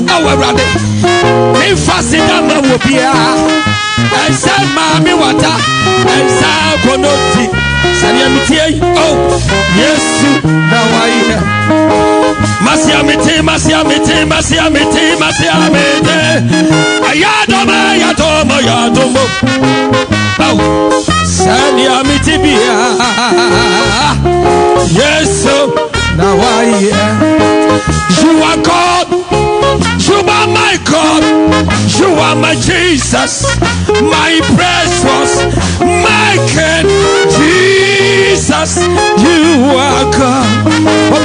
our brother. In Fasinama will be and San Mammy Water and San Conoti. Saniamity, oh, yes, now I hear. Masiamity, Masiamity, Masiamity, Masiamity. Ayadoma, Yadomo. Oh, Saniamity, yes, now I hear. You are God. You are my God, you are my Jesus, my precious, my King, Jesus, you are God. When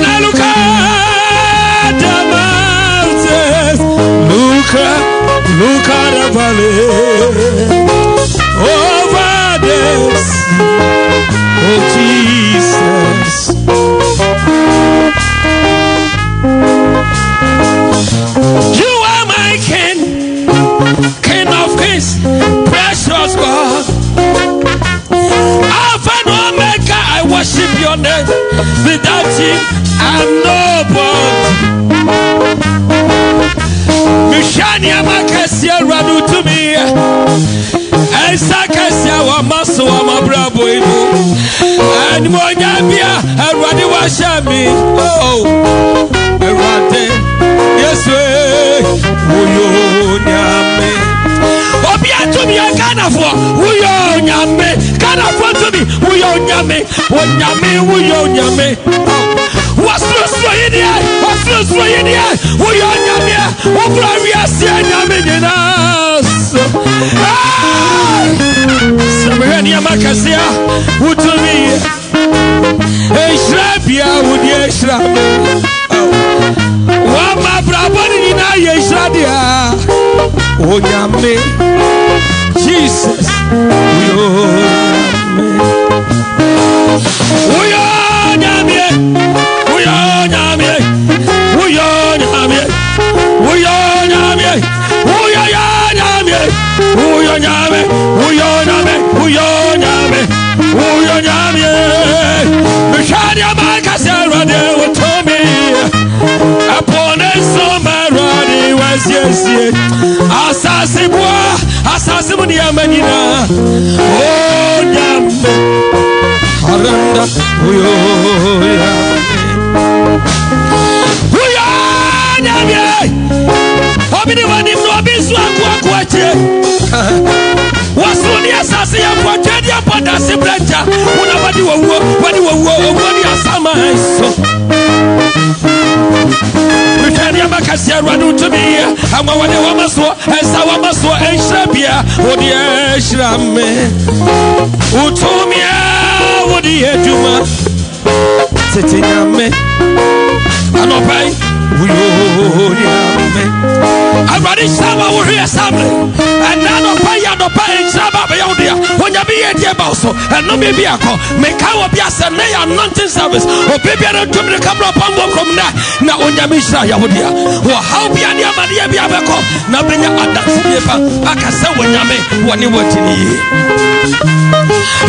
I look at the mountains, look at the valley, over the sea, oh Jesus. You are my King, King of Kings, precious God. Alpha and Omega, I worship your name. Without you, I'm nobody. Mishania Makasia Ranu to me. And Sakasia Wamaso Wamabrabo. And Monyabia, and Radi Washami. Oh, yes, Uyo Nyame. Obia to me a Ghana for Uyo Nyame. Ghana for to me Uyo Nyame. Uyo Nyame. What's the story in here? Uyo Nyame. Obravia Nyame Dinas. Samania Makasia. Utumi. Eshrabia Udia Eshrabia. Wama brabani na yeshadia Onyame Jesus Uyonyame Uyonyame Uyonyame Uyonyame Uyonyame Uyonyame Uyonyame Uyonyame Uyonyame Mishadia Makasera de Utomi upon a summer was yes, Assassin, Manina. Oh, Yambe, Haranda, how many one in Robin's work? Was only assassin for Tedia Podas Brenta, when you were summer. Makasia ranu to me, and when the woman saw and Sawamaso and Shabia, would the Shrame Utomia, would the Eduma sitting on me, and obey. I'm ready. Sama will hear assembly, and none of pay Saba Biodia, when you be a dear bosso, and no baby a call, make our piazza and lay on non service, or baby and to the camera from that. Now, when you miss Yahudia, or how be a dear Maria Biaco, now bring your other paper, I can say when you make when you want to need.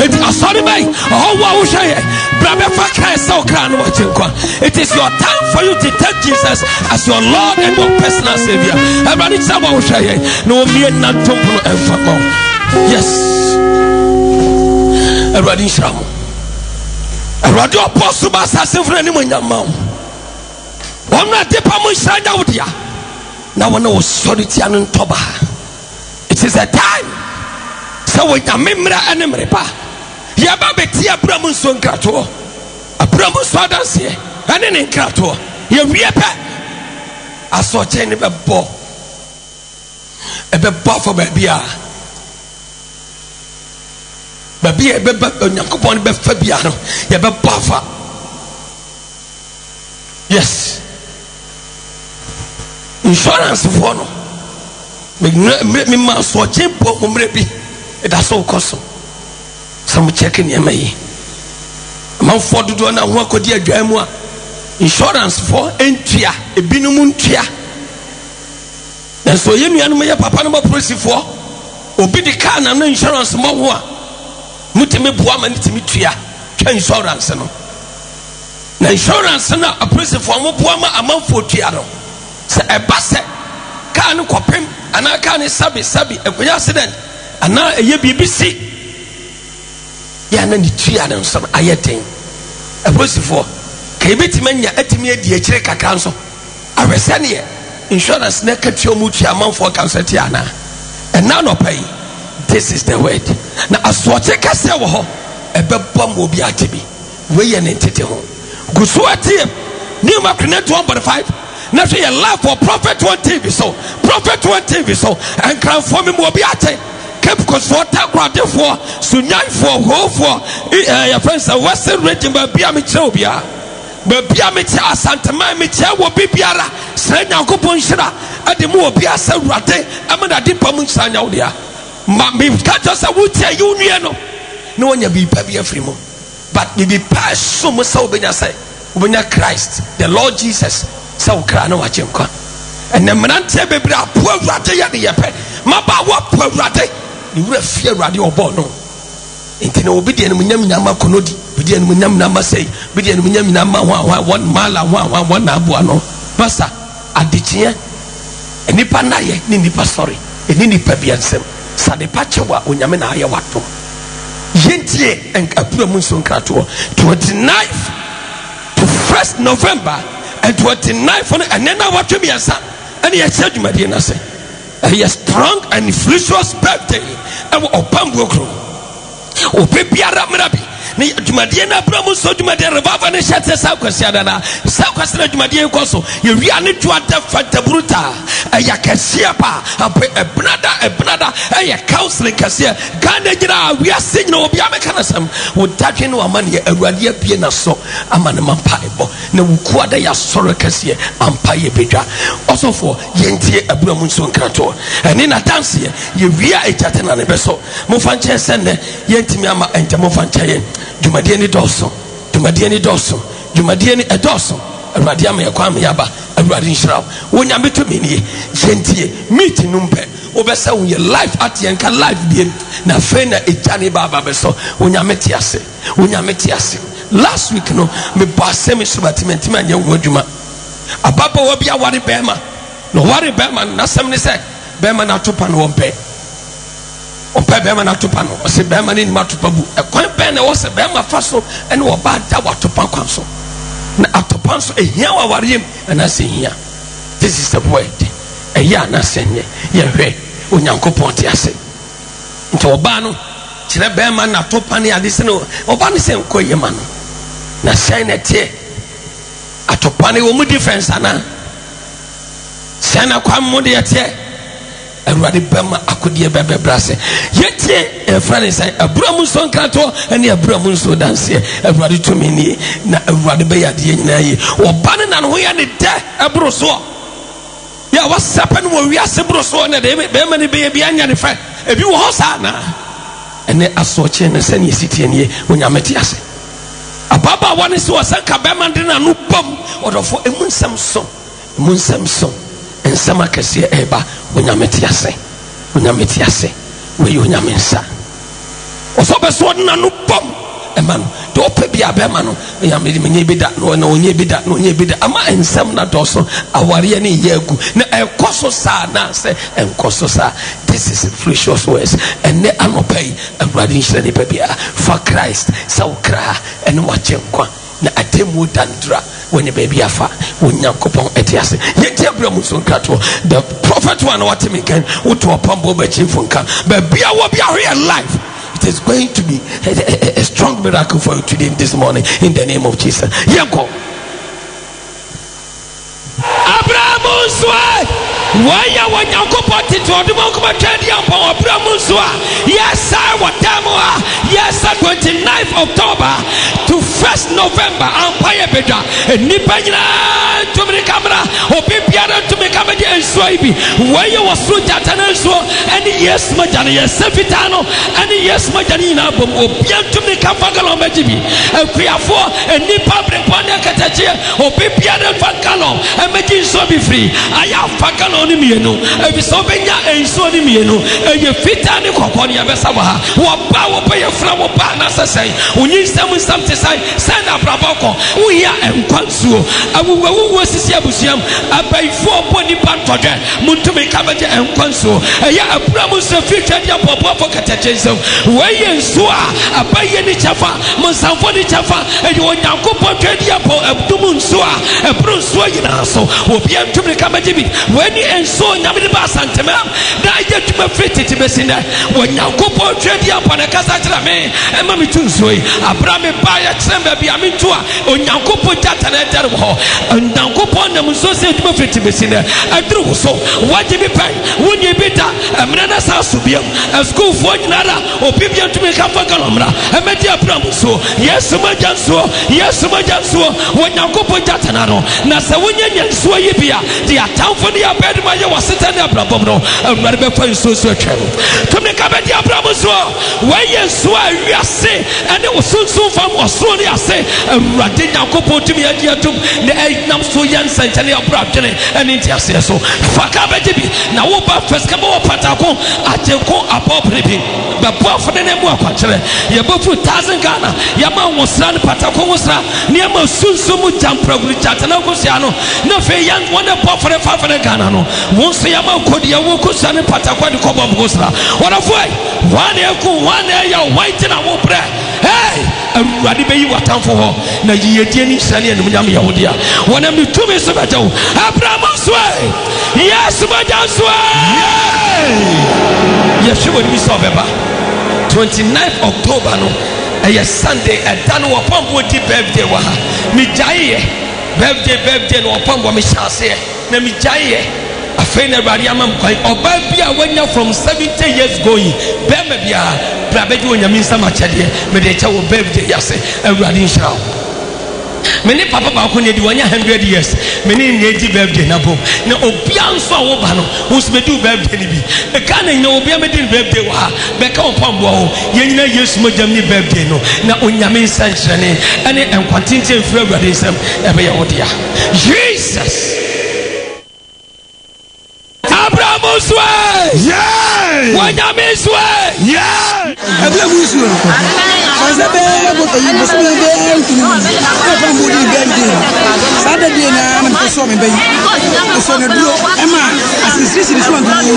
It's a sorry, mate. Oh, what will say? It is your time for you to take Jesus as your Lord and your personal Savior. Everybody, someone will say, no, me and not tomorrow and for more. Yes, everybody, Sham. A radio apostle, assassin for anyone in your mouth. One not the Pamusha out here. Now, one knows solitude and Toba. It is a time. So, with a memory and a memory. Yababeti Abramu son krato. Abramu so dance here. And in krato. Ye wiepe. Aso cheni be bo. Ebe bo for baby a. Baby ebe Nyankopon be fa bia no. Ye be bo fa. Yes. Insurance for no. Me ma so chempo umre bi. It has so cost. Some checking your money. Man for the door now, what could you do? Insurance for entry, a binumuntia. And so you know, my papa number press for obi the car and no insurance more. Mutime Buam and Timitria, insurance. No, na insurance na appreciate for mo boama amanfo tuaro se ebase car no kopem ana car ne sabi ekonya accident ana eye BBC ya na ni tuaro nso ayeten appreciate for ka ebetime nya atime adi akire kakra nso awese ne insurance na ka tuo mu tua amanfo cancer tiana and now no pay. This is the word na aswoche kase wo ho ebebom obi atebi we ye ne tete ho gusu atie new macronet 1.5 na so ye live for Prophet 1 TV so Prophet 1 TV so and can for me obi ate keep cause for takwade for sunyan for ho for your friends western region ba bia me kire obia ba bia me kire asantema me kire wo bibiara sra nyankopon hira ade mu obi asawurade amada de pam nsanya wo dia ma me catch us a wood you no no one be baby free mo but we be pass so much so be say Christ the Lord Jesus so kra no wache nkwa and then manante bebra po awurade ya de yepe maba wo po awurade ni wura fie awurade obo no enti na obi de no nyam nyama konodi bi de no nyam na ma sei bi de no nyam na ma one mala one na abo no basa adichie enipa na ye ni nipa sorry eni nipa biansem sade pachewa onyame na aye wato yentie enkapura mu nso nkrato 29th to 1st November and 29th and then wato biasa and ye chadumade na say a strong and influential birthday and opambokro obebiara mrabi ni dwumade na abramu so dwumade revival ne hyete sakwasiada na sakwasina dwumade enkoso ye wia ne dwuada fantabruta aya kasia pa ebnada aya counseling kasia Ghana gira wia signal obi ameka na sam wodadwe no amane awurade abie na so amane mampa ebo na wukuada ya soro kasia ampa ye bedwa osofo yentie abramu so nkrato ene na dance ye wia ejate na ne beso mo fanche sende yentimi ama entemo fanche Jumadie ni doso Jumadie ni edoso awurade am yakwa am yaba awurade nhyiraw wonyame to menie gentie meet numpe obesa wo ye life at yenka life biem na fe na ejane baba beso wonyame te ase last week no me bosse me subatiment ma nya wo adwuma ababa wo bia ware bema no ware bema na sem ne se bema na topa no wompe opa bema na topa no o se bema ni ma topa bu ekwan pe na wo se bema fa so ene wo ba da wa topa kwan so na atopa so ehia wa wariem na se hia. This is the word eya na senye ye hwe onyankopon te ase nti oba no kire bema na topa ne ade se no oba ne se nkoye ma no na shine tie atopa ne wo mu difference ana shine kwa mu de tie awurade bema akodie bebe brase yetie friend say abramu so nkrato ene abramu so danse awurade to meni na awurade be yade nyina yi oba ne na no ya ne de abro so ya wasapen wo wiase bro so ne de bema ne be bia nya ne fa ebi wo hosa na ene asoche ne sane sitie ne onyamete ase ababa woni so wasanka bema de na no bom odofo emunsam so ensama kese eba onyamete ase we onyamensa osobe so na no bom ema no do pebia bema no onyamede menye bida no na onye bida ama ensam na doso aware ne yagu na ekoso sa na se enkoso sa. This is precious words and ne anopai awurade nhire ne pebia for Christ sawkra ene wachenkwa na atemu dandra when baby afa onyankopon etiase yeti abramu so nkrato the prophet one what me can uto pambo be chifunka baby awo bia here life. It is going to be a strong miracle for you today this morning in the name of Jesus. Yanko Abramu swa waya wanyankopon tito odimo ko batwadi ampon Abramu swa yes I watamwa yes 29th October to 1st November empire beda nipa nyina ntumi kamera obi biara ntumi kamera ensuo ibi waye wasuru jatana ensuo eni yes majane yes fitano eni yes majane na bom obi ntumi kafa galon mejibi akuafo eni pabre pone katache obi biara fa galon emeji ensuo bi free aya fa galon ni mienu ebiso benya ensuo ni mienu eye fitani kokoni ya besa wa ba wo be yefra wo ba na sesai onyi sam te sai send braboko wo ya enkwansuo awuwo sisi abusiam abaifo boni pantodwe muntumi kabaje enkwansuo eya abramu se future dia popo katachensem weye nsuo abaye ni chafa monsanfo ni chafa eyi onyankopon twedia po abdum nsuo ebru nsuo yina so obi antumi kabaje bi weni ensuo nyamede ba santema na ye tuma fititi besina onyankopon twedia po na kasa kira me ema mitunsuo abrame ba ya tremba bi amintua onyankopon jata na eder ho onyankopon na muso se tuma fititi besina adru so wajibi pai wonye bita amna na sa subiam school fo nyinara obi antumi kafa kalomra emeti abrame so yesu majanso onyankopon jata na no na se wonye nyanso yi bia de atamfo ne abedma ye waseta ne abrabom no amare be fa so atwam tumi kabedi abrame so weye so awiase ene osunsun fam osoro ne ase awurade nyankopon tumi agi atum ne nam so yansa ntane abradwene ene nti ase so faka beje bi na wo ba feska bo patako ajenko apoprebi ba boafo ne mu akwakere ye bofu 1000 Ghana ya ma wosra ne patako wosra ne ma sunsun mu jampraguru chatana kosia no na fe yan wona bofre fafre Ghana no wonso ya ma kodia wo kosia ne patako de kobo wosra wona foi wane ya white na wo bre hey awurade be yi watamfo ho na yiyedie ni sane enum nyam yawodia wona mitumi so bajawo abraham so yes bajanso yes she would be so beba 29th October no Sunday dan wo pambo di birthday wa ha mi jaiye birthday no pambo mi chance na mi jaiye afena bari amam kwai oba bia wanya from 70 years going bema bia brabeji onyami nsama chede me de cha wo birthday yase awurade nshira meni papa ba ko ne di wanya 100 years meni ne di birthday na bom na obia nso a wo ba no wo se be di birthday ni bi e ka na nya obia me di birthday wa be ka opambo ho ye nyina yesu mojam ni birthday no na onyame nsanchene ene enkwantinte mfura awurade nsam ebe ye wodia Jesus Abraham swear. Yeah. Wanyame swear. Yeah. Abraham swear. Sabe boto yi boso be ntuni. Abraham bodi birthday. Sada dia na man so me be. So na duro ema asisi so ntuni.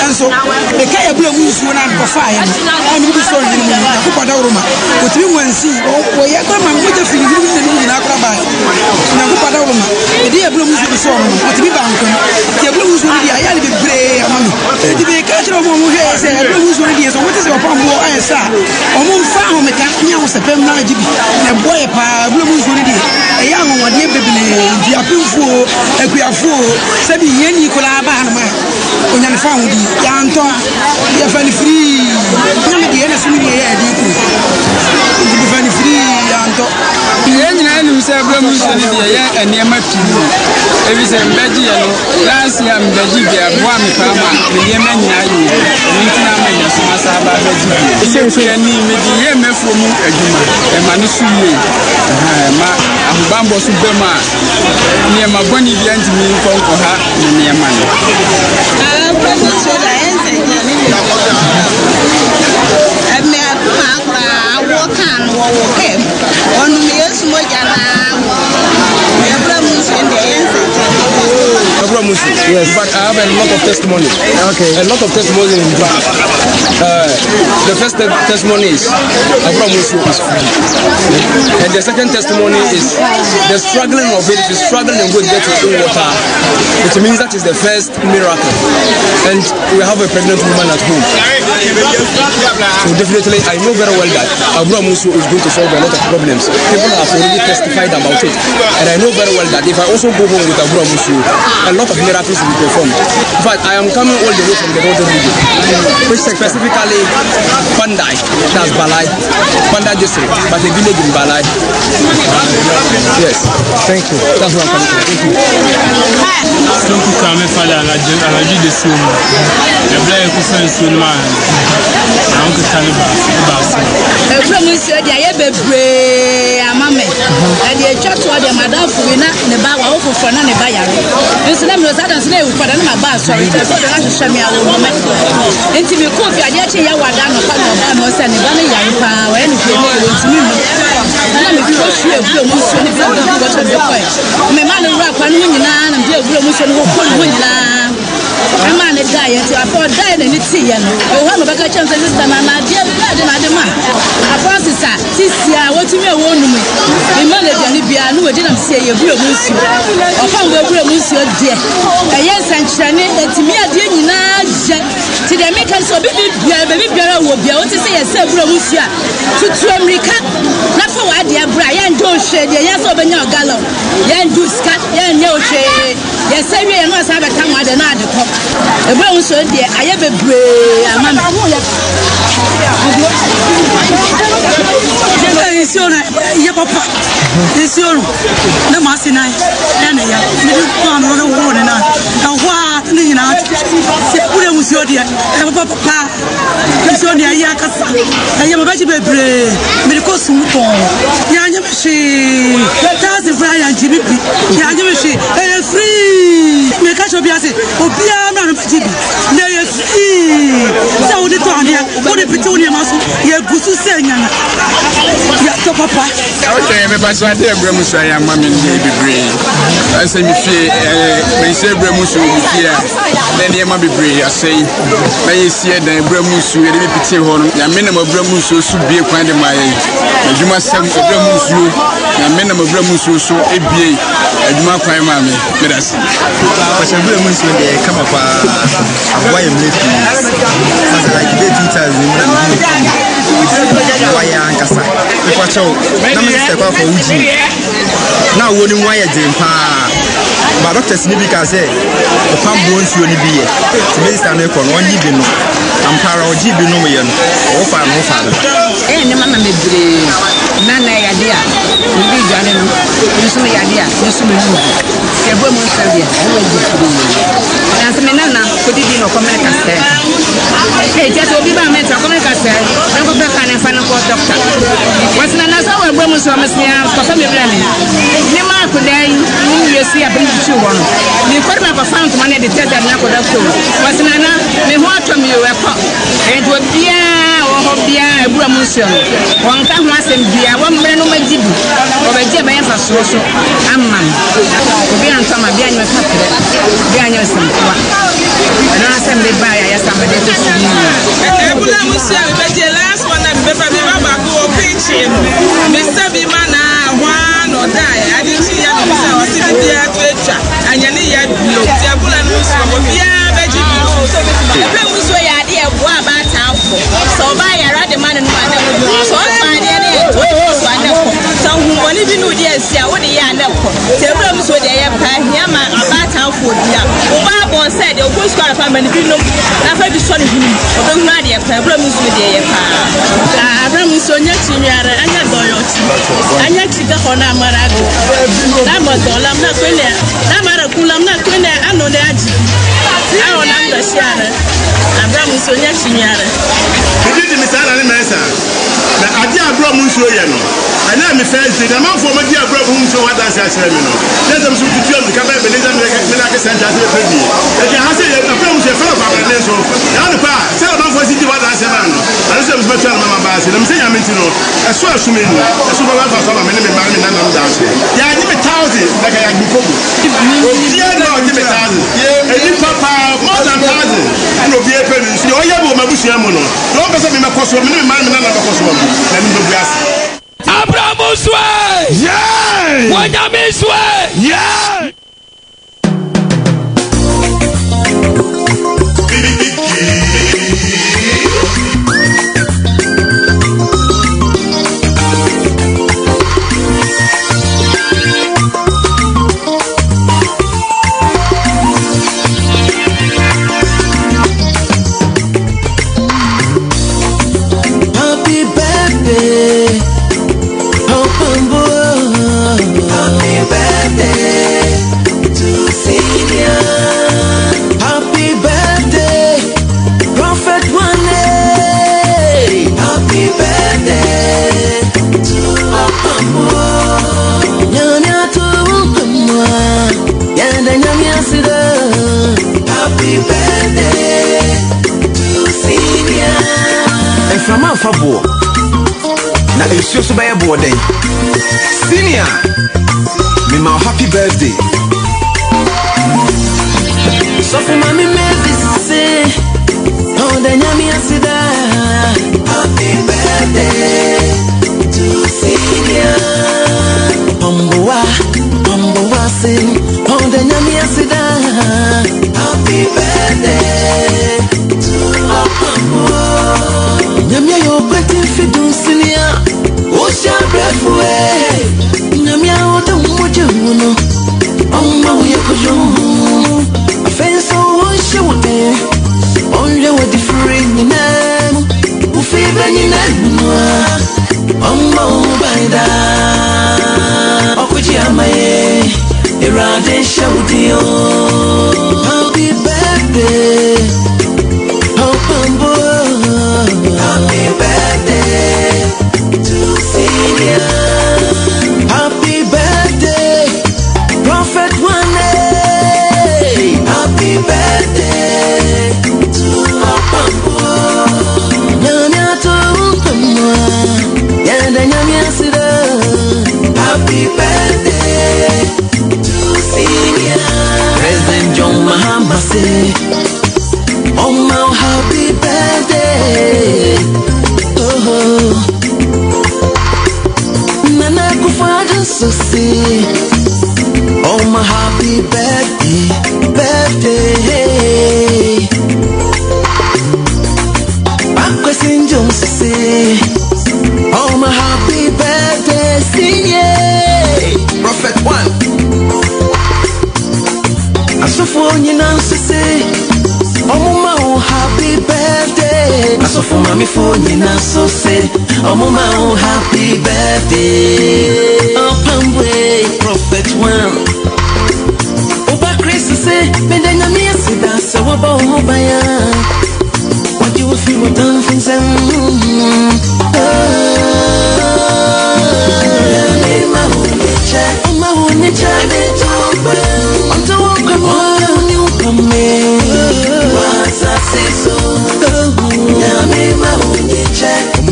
Enso be kai Abraham swear na ko fa ya. Ai mi bi so ni mo ko pada uruma. Ko ti wansi o ya ko man mo je fili ni na akra ba. Na ko pada uruma. E di Abraham swear so mo. Ko ti bi ba nkan. Ti Abraham swear di ayali be bre amami. E di be ka tro mo mo he se Abraham swear di so what is your pambo ansa. Omo mfa ho meka nya ho sepem na agibi. Na boy pa Abraham swear di. E ya ho wode bebele di apimfo akuafo se bi yeni kola ba hanma. Onya ne fa ho di ya nto ya fa ni free. Na me di ene so ni ya di ku. Di fa ni free ya nto. Nyina enu se Abraham swear di ya eniema tu. Ebi se mbeji ya no last year mbeji bia boa me pa ma me ye ma nyina yi nti na ma nya so masa ba beji se ni me di ye mefo mu adwuma e ma no su yi ma ahubambo su be ma ni ma boni bia nti mi konko ha ni ma no Abraham so da ense ni ni me akuma akra awo kan wo kem onu me yesu mo jana Abraham so da ense Abraham, yes, but I have a lot of testimony. Okay. A lot of testimony in God. The first testimony is Abraham is free. And the second testimony is the struggling of it. If you're struggling and good get to clean water, it means that is the first miracle. And we have a pregnant woman at home. So definitely, I know very well that Abura Musu is going to solve a lot of problems. People have already testified about it. And I know very well that if I also go home with Abura Musu, a lot of miracles will be performed. In fact, I am coming all the way from the northern region, which specifically Pandai, that's Balai, Pandai district, but a village in Balai. Yes, thank you. That's what I'm coming from. Thank you. Don't you come and follow a de soon. The black person, man. Uncle Cannibal. Monsieur, the Abbey, Mamma, and the church or the Madame Furina, the Bawa for Nana Bayer. This name was Adam's name for my bar, sorry, to show me our woman. Until you could be a yet Yawadan or Pano and Ivana Yampa, or anything with me. And if you wish you a blue motion, if you want to watch the point. My man and rap and women and dear blue motion who put winner. A man is dying to afford dying and it's here. You have a chance of this and I dear blood and I demand. A process, Tisia, what you may want me. The manager, Libya, no, I didn't say a blue monsieur. Or found a blue monsieur, dear. A yes, and Chani, and to me, I didn't know. To the Americans, so baby, girl will be able to say a several monsieur to America. Not for what dear Brian don't share the yes over your gallo. Yan do scat, yan no shade. Yes, I must have a time with another cup. A brown so dear, I have a brave mamma. Your papa is your no Massina, and a young on the wall and what you know, was your dear, and papa is only a yakasa. I am a vegetable brave, medical soon. Yanyamashi, that's the Brian Jimmy, Yanyamashi, and free. Make us be as it, or piano and Jimmy. They are free. So the Tonya, what a petunia muscle, you're good to say, Yato Papa. Okay, I'm about to say, I'm mammy, baby brave. I say, may say Bremusu here, then the Mammy Brave, I say, may see the Bremusu, a little pity horn, the minimum of Bremusu should be a kind of my age. You must have Bremusu, the minimum of Bremusu, so a BA, and you might cry, mammy. Let us see. But I'm Bremusu, they come up why I'm making like the details why I'm Kasa. If I show, step up for Uji. Now, wouldn't wire Jim Pa. But Dr. Snibika said, the pump won't you be here. To Mr. Necon, one even I'm para or Jibi no million, or father. And the mamma made the Nana idea. We be Johnny, you see idea, you see me. The woman said, and the Nana put it in a Comerica said. Hey, just will be my mentor, Comerica said, and go back and find a doctor. What's Nana's our woman's promise me out for family planning. Nema could then you see a big shoe on. You could have found money at the test that Nako doctor. What's Nana, may want from you a pop. It would be a Bramusion. One can once and be a woman who may give or a jab and for so. I'm man. Be on some of the annual capital. The annual some. And I send the buyer, yes, I'm a little Bramusion, but the last one at Baba go preaching. Mr. Bimana, one or die. I didn't see a city there to each other. And you need a look. The Bulamus will be a vegetable. So, I did a boy about town. So, buy a rather man and one. So, I find it. So, when you know, yes, I would hear no. The rooms with the Yama about town food. Baba said, the who's got a family. I've heard the son of him. Don't mind the problems with the Abrams on your senior and your loyalty. And yet, you got on Amarago. I'm not going there. I'm not going there. I know that. I don't understand. Abrams on your senior. You did Miss Anna Mesa. I did a problem. I know me first. The man for my dear brother whom so what I said. Let them shoot you to come back and make a sentence. If you have a problem, you follow up and so. Now the part, tell them for city what I said. I said, I'm saying, I'm into a source to me. A super love of a minimum man and I'm down. Yeah, give me 1,000 like I have before. Yeah, no, give me 1,000. And you papa more than 1,000. No, be a penny. You are my bush. Don't pass me my cost of minimum man and I'm a cost of Abramuswe! Yeah! Wanyamiswe! Yeah! Mama Fabo. Na esuo so baye boden. Senior. Me my happy birthday. So for mommy made this say, oh the nyami asida. Happy birthday to Senior. Omboa sing, oh the nyami asida. Happy birthday to Omboa. Nyami yo kwete fidu Senior. Osha brefuwe. Nyami oda umoja uno. Omma uyekojo. Fence on show me. Only with the free name. Who feel any name? By that. Oh, could you am I? Around show deal. Happy birthday. Oh, Pambo. Happy birthday to Senior. Happy birthday, Prophet One. Happy birthday to Pambo. Nyanya to Pambo. Yanda nyanya sida. Happy birthday to Senior. President John Mahama say, oh my happy birthday. Oh, Nana Kufaja so say, oh my happy birthday. I'm question Jones say, oh my happy birthday, Senior. Prophet One. I saw for you now to say, oh my happy birthday. I saw for mommy for you now so say, oh my happy birthday. Up and way, Prophet One. Say, me then you miss it. That's so about Mobaya. What you feel with done things and my only child, I'm to walk on you come in. What's I say so? Yeah, me my only child, I'm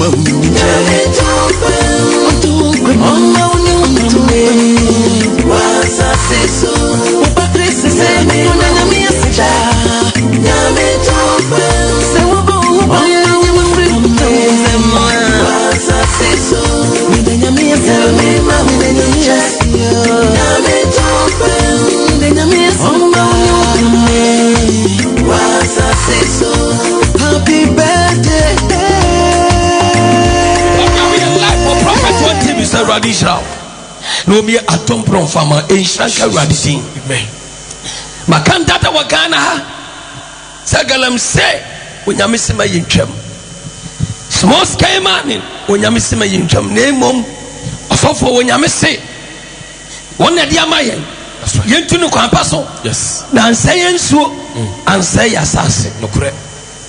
to walk on you come in. What's I say so? Say me on the message. Nyame tope. Say we go on you free from them. What's I say so? Me the nyame say me ma me the nyame. Nyame tope. The nyame on you. What's I say so? Happy birthday. We like for Prophet One team is a radical. No me atom from farmer in Shanka radical. Makanda wakana ha sagalam say onyamesema yintwam small scale man onyamesema yintwam nemom osofo onyamese wona dia mayen yentu no kwampa so yes na ansay nsuo ansay asase nokure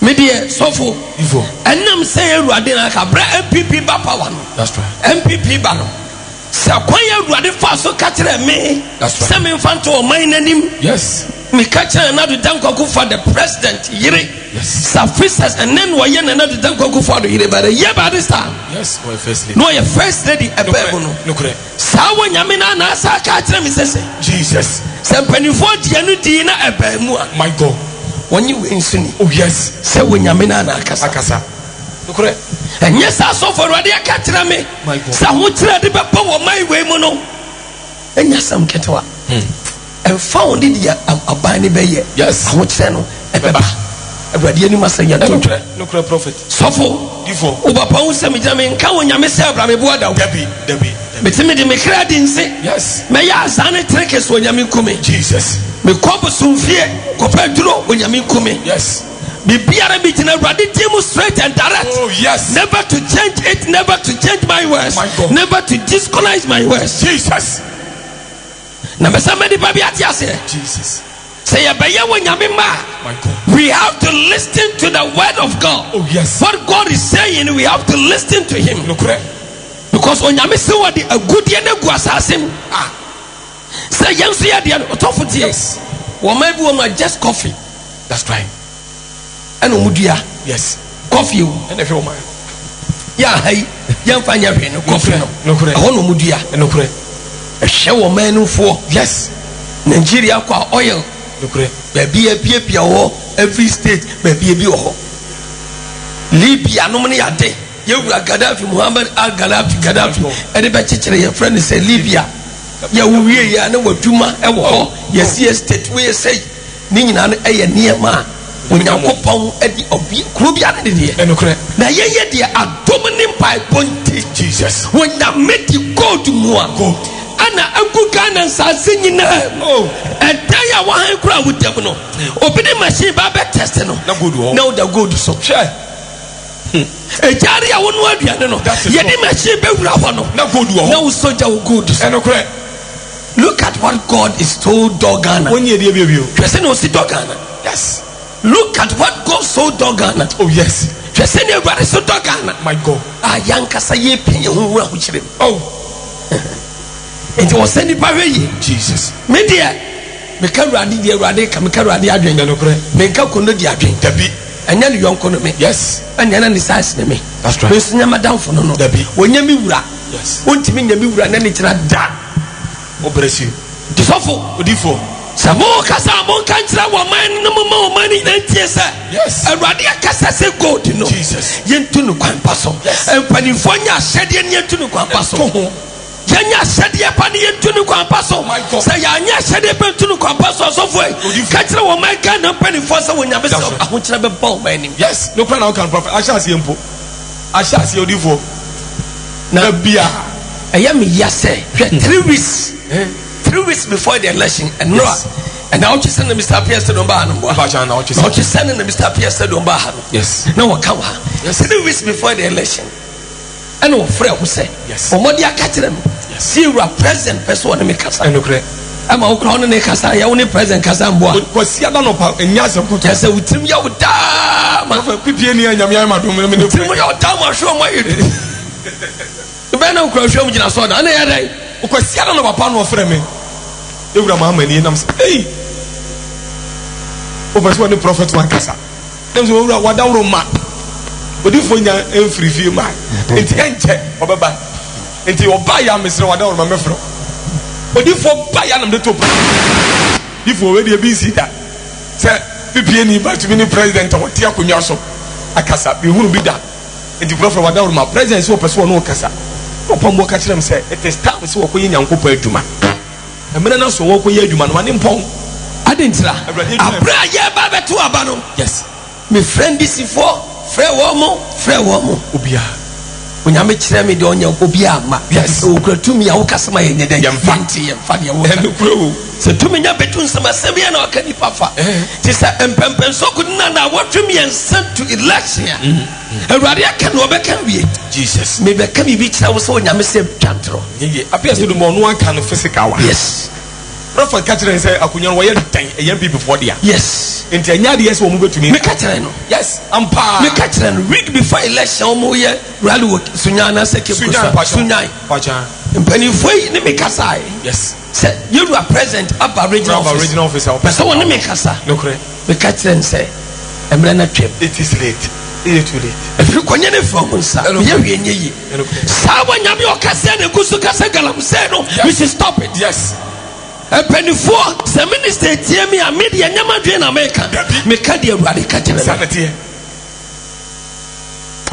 me die sofo ivo enam say eruade na ka bra MPP ba power no that's right MPP ba no sa kwanya eruade fa so ka kire me say me mfanto o man nanim yes me catch another danko for the president yire yes suffices and then we another danko for the yire but yeah by this time yes my first lady no your first lady ebebo no kure sa wonyame na na sa catch me say Jesus say penifo dia no di na ebemu my god wonyi we nsuni oh yes say wonyame na na akasa no kure and yes so for ready catch me my god sa ho tire de bepɔ wo my way mu no enya sam ketwa and found in the abani beye yes I would say no ebeba everybody any masanya to no prophet sofo before obapa wo se me jame nka wonyame se abra me boada debi metime de me kradi nse yes me ya azane trekes wonyame kume Jesus me kobo sumfie kopa duro wonyame kume yes bibiara bi tina radi timu straight and direct oh yes never to change it never to change my words never to discolonize my words Jesus na mesamedi babi atiase Jesus say abaya wonyame ma my god we have to listen to the word of God oh yes what God is saying we have to listen to him because onyame say what the agudie na gu asasem say yenso ya de otofotie yes woman bi won just coffee that's right and omudua yes coffee and every woman ya hai ya mfanya hwe no kofi no ho no mudua nokure ehwe wo manufo yes Nigeria kwa oil nokure baby pia wo every state baby bi wo Libya no mne yade yewura Gaddafi Muhammad al-Gaddafi ede be chekere your friend say Libya ya wuwie ya na waduma e wo ho yesi state we say ni nyina no eye niema Onyankopon edi obi kuro bia ne de enokre na yeye de adomini by ponte Jesus wona meti gold mu a ana angu Ghana nsase nyina edaya wa han kura wutam no obi ne machine ba be test no na gold ho na the gold so share ejari a wonu aduane no ye di machine be wura ho no na gold ho na wo soja wo gold enokre look at what God is told Ghana wonye de biobio twese no si Ghana yes look at what God told Ghana oh yes twese ne everybody so Ghana my God ayankasa ye penye ho wura ho kyerem oh it was send it by Jesus me dia me ka ruade dia ruade ka me ka ruade adwen enokre me ka kono dia adwen dabi anya ne yonko no me yes anya na ne size ne me that's right me sunya madam fo no dabi wonya mi wura yes wontimi nya mi wura na ne kira da obresi disofo odifo samo kasa mo kan kira wo man no mo man ni ntie se yes awurade akasa se gold no Jesus yentu no kwan paso empanifo nya ahyede ne yentu no kwan paso yanya ahyede pa ne yentu no kwan paso say ya nya ahyede pa yentu no kwan paso so fo ka kira wo man kan no panifo se wonya be so aho kira be bon man ni yes no plan now can prophet ashasi empo ashasi odifo na bia eya me yase 3 weeks 3 weeks before the election and and now you send Mr. Pierre Domba no now you send Mr. Pierre Domba yes now what come 3 weeks before the election and no friend who say yes omodi akatire them see you are president person me kasa enokre ama okra on ne kasa ya woni president kasa mboa kwasi ada no pa enyase kuto yes utim ya wuda ma pipie ni anyam ya ma do me ne utim ya wuda ma hwo ma yedu be na okra hwo mu gina so da na ya dai kwasi ada no papa no ofre me ewura ma ma ni nam hey oversee the prophet one kasa dem so ewura wadawro ma odifo nya enfrifie ma enti enche obeba enti oba ya mesre wadawro ma mefro odifo ba ya nam de top ifo we de bi si da se pipie ni ba to be president o ti akonya so akasa bi hunu bi da enti prophet wadawro ma president so person no kasa papa mbo ka kirem say it is time so ko yankopa aduma emena na so wo ko ye aduma no ma ne mpon adentira abra ye ba beto aba no yes me friend this for frɛ wo mo obia onyame kyerɛ me de onya obia ma yes okura tumi a wo kasama ye nyeda yamfanti yamfa de wo enukuro se tumi nya betu nsama sɛbia na aka nipa fa ti sa empempen so kudina na wotwem ye sent to election awurade aka no obɛka wie Jesus me bɛka bi kyerɛ wo sɛ onyame sɛ twantro ye appear to the mo no aka no physical one yes prophet catching say akunyo wo ye dan eyan people for there yes enti anya de yes wo mu betumi me catching no yes ampa me catching no week before election mo ye rally work sunyana seke sunyan pacha mpani foi ne me kasa yes say you are present upper regional officer person won me kasa no correct me catching say emre na twem it is late it is too late if you konye ne from nsa ye wie nye yi sa wa nyame o kasa ne kusu kasa galam say no we should stop it yes penifo se minister tie me a media nyama dwe na America me ka de awurade ka tere sanete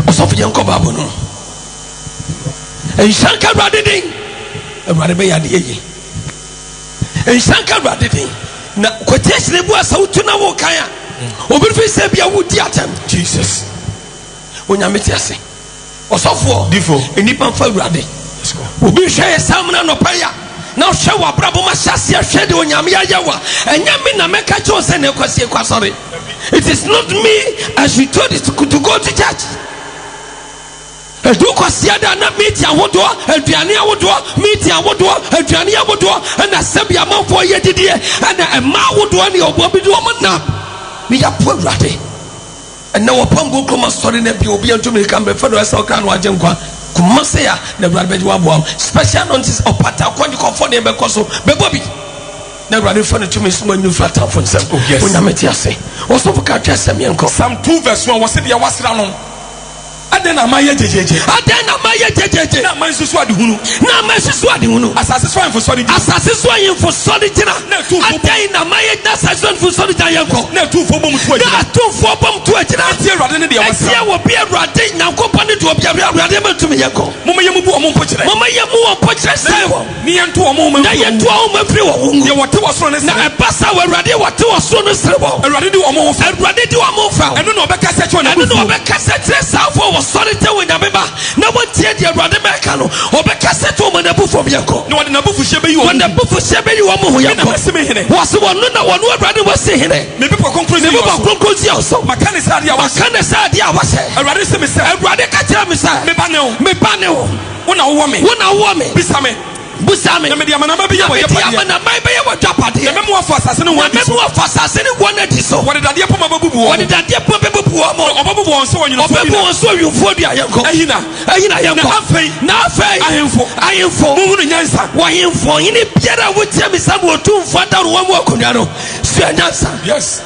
osofu je nko babo no enshanka awurade din awurade be ya de yi enshanka awurade din na quotation bu asawutu na wo kan a obi fi se bia wudi atam Jesus onyame ti ase osofu difo enipa fa awurade obi hwe samna no paya now show wa brabo ma shase hwe de onyame yawa enyame na meka cho se ne kwase kwasore it is not me as you told it to go to church edu kwase ada na meeting ahodo aduane ahodo meeting ahodo aduane ahodo na sabia manfo ye didie na ema ahodo ne obo bi do na me ya po awurade na wo pambo koma story na bi obi antumi kan be federal soccer no agenkwa kumasea na awurade be wabo special notice opata kwandi komfort ne be koso be bobi na awurade fa ne tumi so manyu flata fo nsem onyame ti ase oso fuka twasem yenko Psalm 2 verse 1 was it ya wasra no Adena Maya jejeje. Adena Maya jejeje. Na man susu adi hunu. Na man susu adi hunu. Asase so for solid. Asase so for solid tina. Adena Maya na asase for solid yanko. Na tu fo bom tu ejina. Na tu fo bom tu ejina. Ati Awurade ne de awasa. Ati wo bi Awurade Nyankopɔn ne de obi Awurade matumi yanko. Mama yemu bu omo mpokire. Mama yemu mpokire sai wo. Ni yento omo ma. Na yento omo firi wo. Ye wote wasoro ne. Na ebasa Awurade wote wasoro ne sere wo. Awurade di omo fa. Awurade di omo fa. Eno na obeka se cho na. Eno na obeka se tre safo wo sori te wo nyameba. Na wotie di Awurade meka no. Obeka se to mo na bufu biako. Na wode na bufu hye be yi wo. Na bufu hye be yi wo mo ho yanko. Na se me hene. Wase wono na wono Awurade wase hene. Me bi conclusion. Me bi conclusion so. Makane sa dia wase. Makane sa dia wase. Awurade se me se. Awurade ka tira me sa. Me ba ne o. Me ba ne o. Wona wo me. Wona wo me. Bisa me. Busame na me dia manama be ye wo yapade. Ya na mai be ye wo yapade. Na me mo afa asase ne wo adi so. Na me mo afa asase ne wo na di so. Wo de dade poma babubu wo. Wo de dade poma babubu wo mo. Obabubu wo so wo nyino fo. Obabubu wo so yufo dia yanko. Ahina yanko. Na afei. Ahemfo. Mo hunu nyansa. Wo ahemfo yini biara wo tia me sam wo tumfo adaru wo mo akonwa no. Sua nyansa. Yes.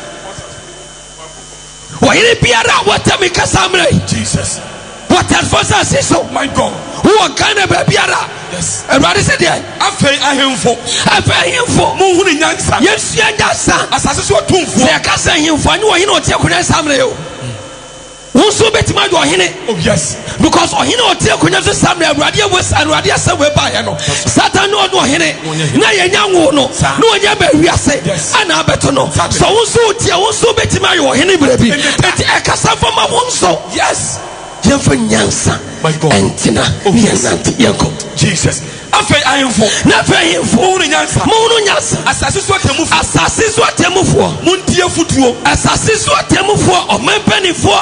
Wo yini biara wo tia me kasamre. Jesus. What else for us so? My God. Who can be biara? Yes. Everybody said that. Afei ahemfo. Mo hunu nyansa. Yes, nyansa. Asase so tumfo. Se ka se ahemfo ani wo hene o tie akonwa samre yo. Who so betima do hene? Oh yes. Because ohene o tie akonwa so samre Awurade asa we ba ya no. Satan no do hene. Na ye nyanwo no. Na onya ba wiase. Ana abeto no. So who so tie who so betima yo hene brebi. Enti e kasa for ma won so. Yes. Yemfa nyansa. My God. Entina. Nyansa yanko. Jesus. Afei ahemfo. Na afei ahemfo. Mo hunu nyansa. Mo hunu nyansa. Asase so atemufo. Asase so atemufo. Muntie futuo. Asase so atemufo. Omanpanifo.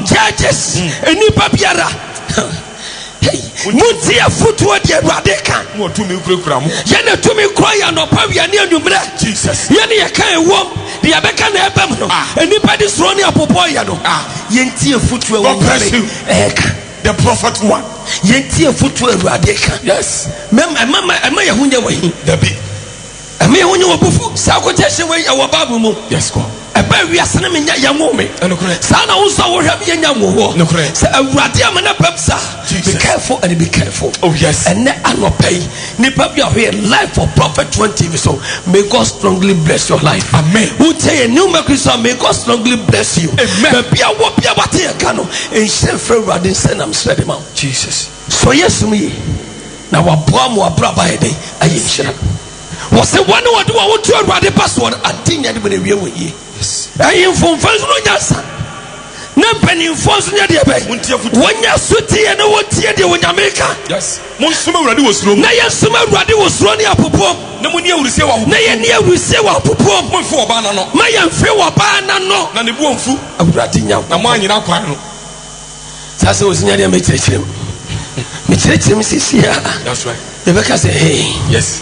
Judges. Enipa biara. Hey, muntie futuo de Awurade kan. Mo tumi kurakura mo. Ye na tumi kura ya no pa wi ani anwumre. Jesus. Ye ne ye kan ewom. De abeka na ebam no. Enipa de soro ne apopo ya no. Ye ntie futuo God bless you. The prophet one. Yentie futu Awurade ka. Yes. Mama ye hunye wahi. Dabi. Ame ye hunye wabufu. Sa quotation we ya Bible mu. Yes God. Eba wiase na menya ya ngome. Enokure. Sa na unso wo hwam ye nya wo. Enokure. Sa Awurade amana pepsa. Be careful and be careful. Oh yes. And anopai ni pabia here life for prophet 20 so may God strongly bless your life. Amen. Who tell you new Christian may God strongly bless you. Amen. Bia what ye kano en shefre Awurade send am spread am. Jesus. So yes me na waboa mo abraba he dey ayinhyira wo se wone wode wo to Awurade password adinya de be wie wo yi ayinfo mfanso no nyasa na penimfo so nya de be wonya sutie na wotie de wonyameka. Yes. Mon suma Awurade wo suro. Na yesuma Awurade wo suro ne apopom na mo ni awuruse wa. na ye ni awuruse wa apopom mo mfe oba na no. ma ye mfe oba na no na ne bu omfu Awurade nya na mo anyina kwan no. Sasa osinya de mekyerɛkyerɛm. Mekyerɛkyerɛm sisi ya. That's right. Ebeka say hey. Yes.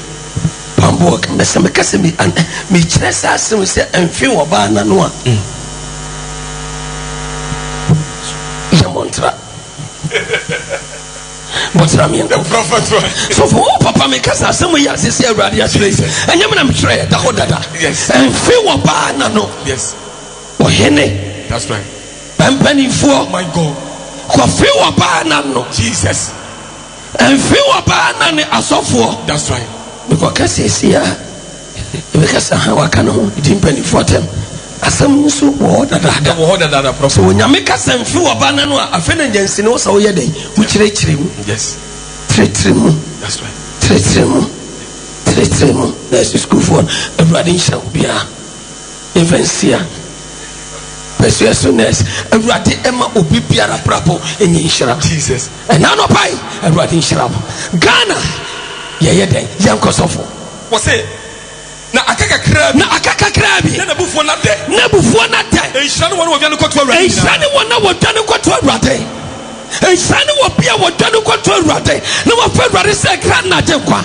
Pambo kasa me kasa me kyerɛ sa asem sɛ mfe oba na no a. Montra. Montra me. The prophet one. So for papa me kasa some ya sisi Awurade akyerɛ. Ɛnyɛ me na mekyerɛ da ho dada. Yes. Mfe oba na no. Yes. Ohene. That's right. Pampanifo. My God. Kofi oba na no. Jesus. Mfe oba na ne asɔfo. That's right. Because kasa esi ya. Ebeka ha waka no di mpanifo tem. Asam nso wo dada. Wo dada prophet. So nyame kasa mfe oba na no a afa na nyansi ne wo sa wo yɛ den. Wo kyerɛkyerɛ mu. Yes. Kyerɛkyerɛ mu. That's right. Kyerɛkyerɛ mu. Na school for Awurade nhyira bia. Evansia. Persuasiveness. Awurade ema obi biara prapo enyi nhyira. Jesus. Ɛna no pai Awurade nhyira. Ghana yɛ den yankosofo. Wo say na akaka krabi na bufuo na de enhyira no wona wodwane kɔto Awurade enhyira no wona wodwane kɔto Awurade enhyira no wo bia wodwane kɔto Awurade na wɔfa Awurade sɛ kra na gye kwa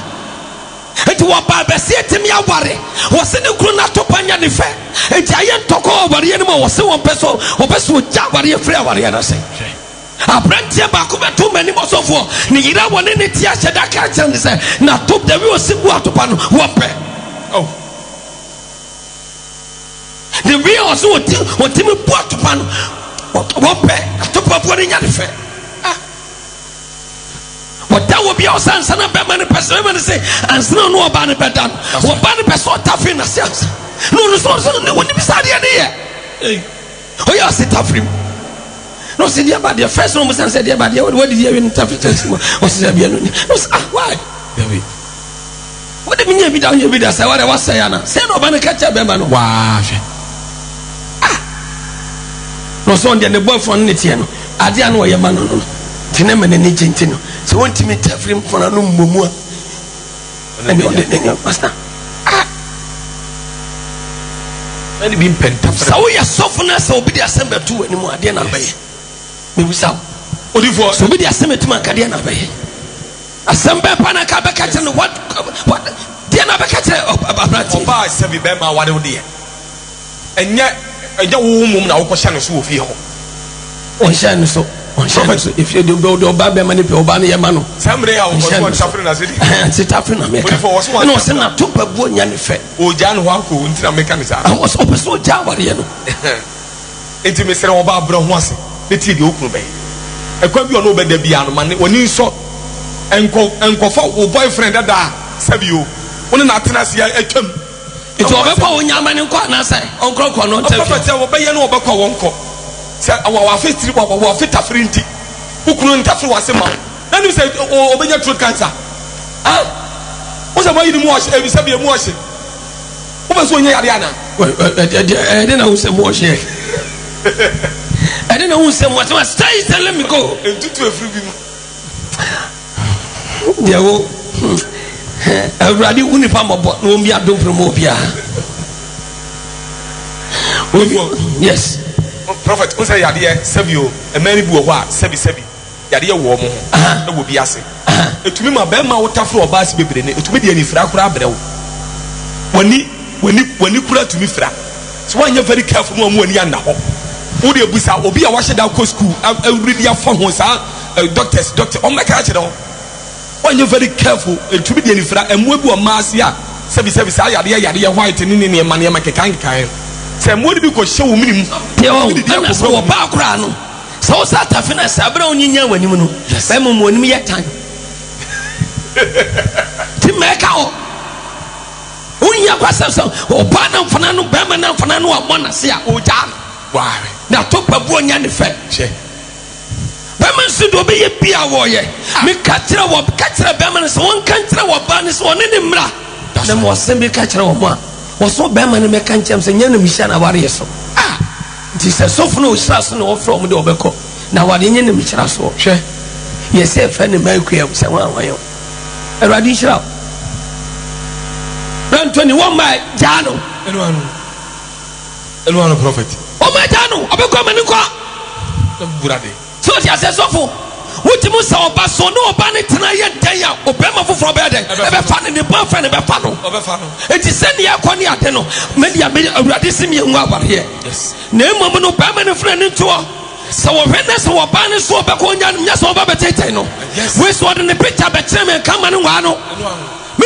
enti wɔba bɛse etimi aware wɔse ne kru na topanya ne fɛ enti ayɛ ntɔkɔ aware no ma wɔse wɔpɛ so gya aware frɛ aware na sɛ abrantie baako bɛto m'anim ɔsɔfoɔ ne yira wɔne ne tia hyɛ da ka kyerɛ ne sɛ na top da wi osi bu atopa no wɔpɛ. Oh. The real also what me bought to pan what pay to pop what in your fair. will be outside and a better person. Say, and no no banner bedan. What banner person taffy na sense. No, what you beside the idea? Oh, you sit taffy. No, say, dear, but the first one was said, dear, but what did you even taffy? What's the why? What do you mean? Be down here with us. What I was saying. Say, no banner catch a beman. Wow. No, so on the boyfriend, Nitiano. I didn't know your man. Tineman and Nigentino. So, want to meet him for a room, Mumua. And you're the master. And being pent up. So, we are softness or be the assembly to anymore. I didn't obey. We will sound. What if you so be the assembly to Macadiana Bay? Assembly Panacaba catch and what? Diana Bacata of Bar 7 Bema, what dear. And yet, a young woman, our question is who feel. On Shan so. If you do go Baby Manipur Bani Mano, someday I was suffering as it is African American. No, send up to a boy and fed. Oh, Jan Waku, into a mechanism. I was open so Java. It's Mr. Obaba once, the TV open bay. I quite you know better beyond money when you saw and for boyfriend that Sabio. When not Tennessee, I come. It's over for Yaman and Quanasa, Uncle Quanon, obey and over Quonco. Our face our fit afrinti. Who couldn't have was a man. Then you said, oh, obey your truth cancer. Ah, what's about you wash every Sabia washing? What was when you Ariana? I didn't know some wash here. I didn't know some what was stay and let me go. And to a free woman. Radi Unipama, but no me, I don't promote ya. Yes. Prophet, who say Yadia, Sabio, a many boa, Sabi, Yadia woman, that will be assay. To me, my bema would tough for a bass baby, to me, any fracra brel. When you put to me, fra. So when you're very careful, one when you're now. Would you be a washer down school? I'll read your phone, doctors, doctor, on my catch it all. When you're very careful, to be any fra, and we will mass ya, Sabi, Yadia, white and Indian money, make a kind. Say, what do you show me? So, background. So, Satafina Sabra on you when you know. Simon won me at time. To make out. Only a person, or Banam Fanano, Bamana Fanano, Monasia, or Jan. Why? Now, talk about one young effect. Baman should obey a Pia warrior. Make catcher or catcher Baman, one country or Banis or Nimra. The more simple catcher of one. Was so Baman Mekan Champs and Yana Mishana Warriors. Ah, this is so no sass no from the Obeco. Now, what in the Michelasso? Yes, a friend in Mercury of Sawan. A radish out. Run 21 by Jano. And one prophet. Oh, my Jano, Obeco Manuka. So, yes, as awful. What you must say about so no bannet tonight, day out, Obama for bed, ever found in the buffet of a funnel. It is send the Aquani Ateno, maybe a bit of radissimi here. Yes. No moment of permanent friend into her. So, when that's our banner so back on Yan, yes, over Batetano. Yes, we saw in the picture, but come and one.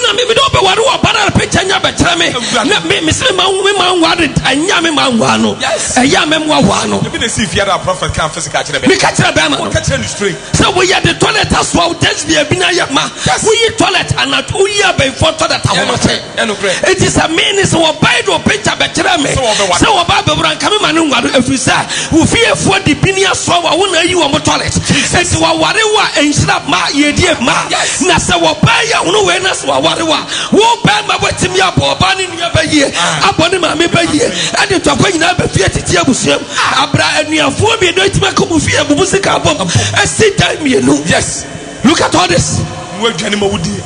Maybe don't be what about a picture, but tell me, let me miss him, women wanted, and Yamimano. Yes, a Yamimano. Let me see if you had a prophet can't physically catch a bama, catch in the street. So we had the toilet as well, that's the Binayama. We eat toilet and not 2 years before that. It is a menace or bite or picture, but tell me. So about the Rankamanu, if we say, who fear for the Pinia so I won't know you on the toilet. It's whatever and slap my dear ma. Nasa Wabaya, no awareness. Won't ban my way to me up or banning your year. Upon him, I may be here. And it's a point up a theatre to Tiabusim. Abra and near 4 minutes to make a movie of music album. I see time, you know. Yes. Look at all this. What animal would do?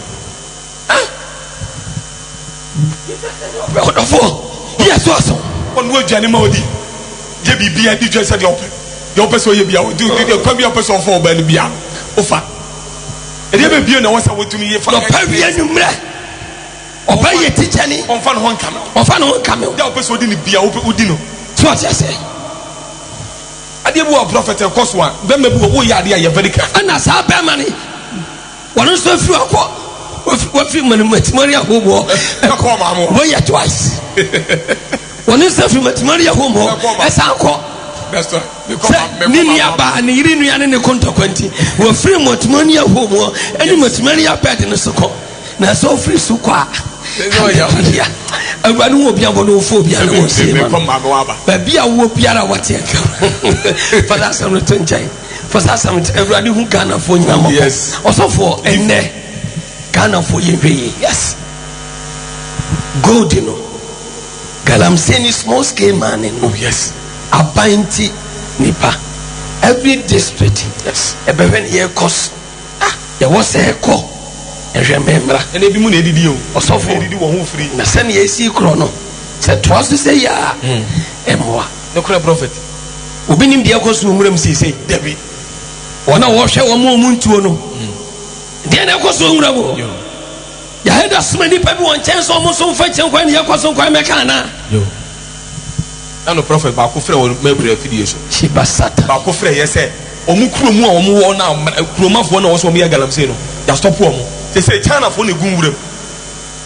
Yes, also. One word, animal. JB, I did just said your person, you be out. Do you come your person for Benbia? Offer. And never be no one to me for a obey a teacher on fun one camel. On fun one camel. The person didn't be a Udino. So what I say. I did a prophet of course one. Then maybe we are there very careful. And as our bear money. One is so few what few Maria who wore a twice. One is so few Maria who wore as our call. Nini aba ni yiri nu ya ne kontakwanti wo free motumani ya homo eni motumani ya pet ne soko na so free su kwa ya awanu obi abono phobia na wo se ma ba bia wo biara wate aka for that some tonjai for that some everybody who Ghana for nyama also for enne Ghana for yewe yes gold you know Galamsey ni small scale man no yes Abanti nipa every district yes ebeben ye cost there was a call remember and ebi mu na edidi o osofo edidi wo ho free na se na esi kro no se twas say ya emwa no kra prophet obi nim de akoso umuram sisi dabi wona wo hwe wo mu ntuo no de na akoso umuram o ya heda sma nipa bi won chen so mo so fa chen kwa ne yakoso kwa meka na yo no prophet ba ko frɛ wo mabura affiliation shibasata ba ko frɛ yɛ sɛ omu kuromu a omu wɔ na kuromafo na wɔ so omu ya Galamsey no ya stop wo mo say China fo ne gun wuram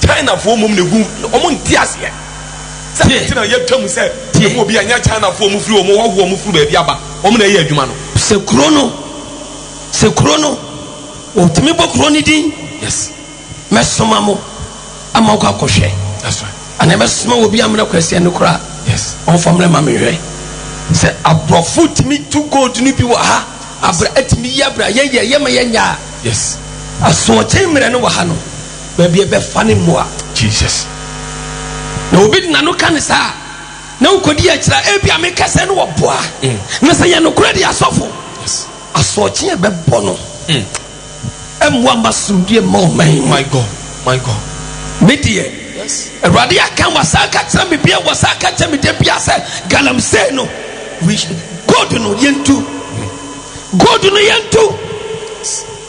China fo mom ne gun omu ntiase sɛ tina yɛ twam sɛ omu obi anya China fo mu firi omu wo omu firi ba bi aba omu na yɛ adwuma no se krono o timi bo kroni din yes mesoma mo ama ko akohwe that's right ana mesoma obi amna kwase ne kura yes on family ma me hwe se abrofo timi to gold ni bi wa ha abra atimi yabra ye ma yenya yes aso chemre no wa ha no ba bi be fa ne moa Jesus na obi na no kan sa na ukodi akira ebi amekase no wo boa na se ye no kura di asofo yes aso che be bo no emwa masundie ma my god media yes Radia kan wasaka tell me bia wasaka tell me de bia say Galamsey no we God no yentu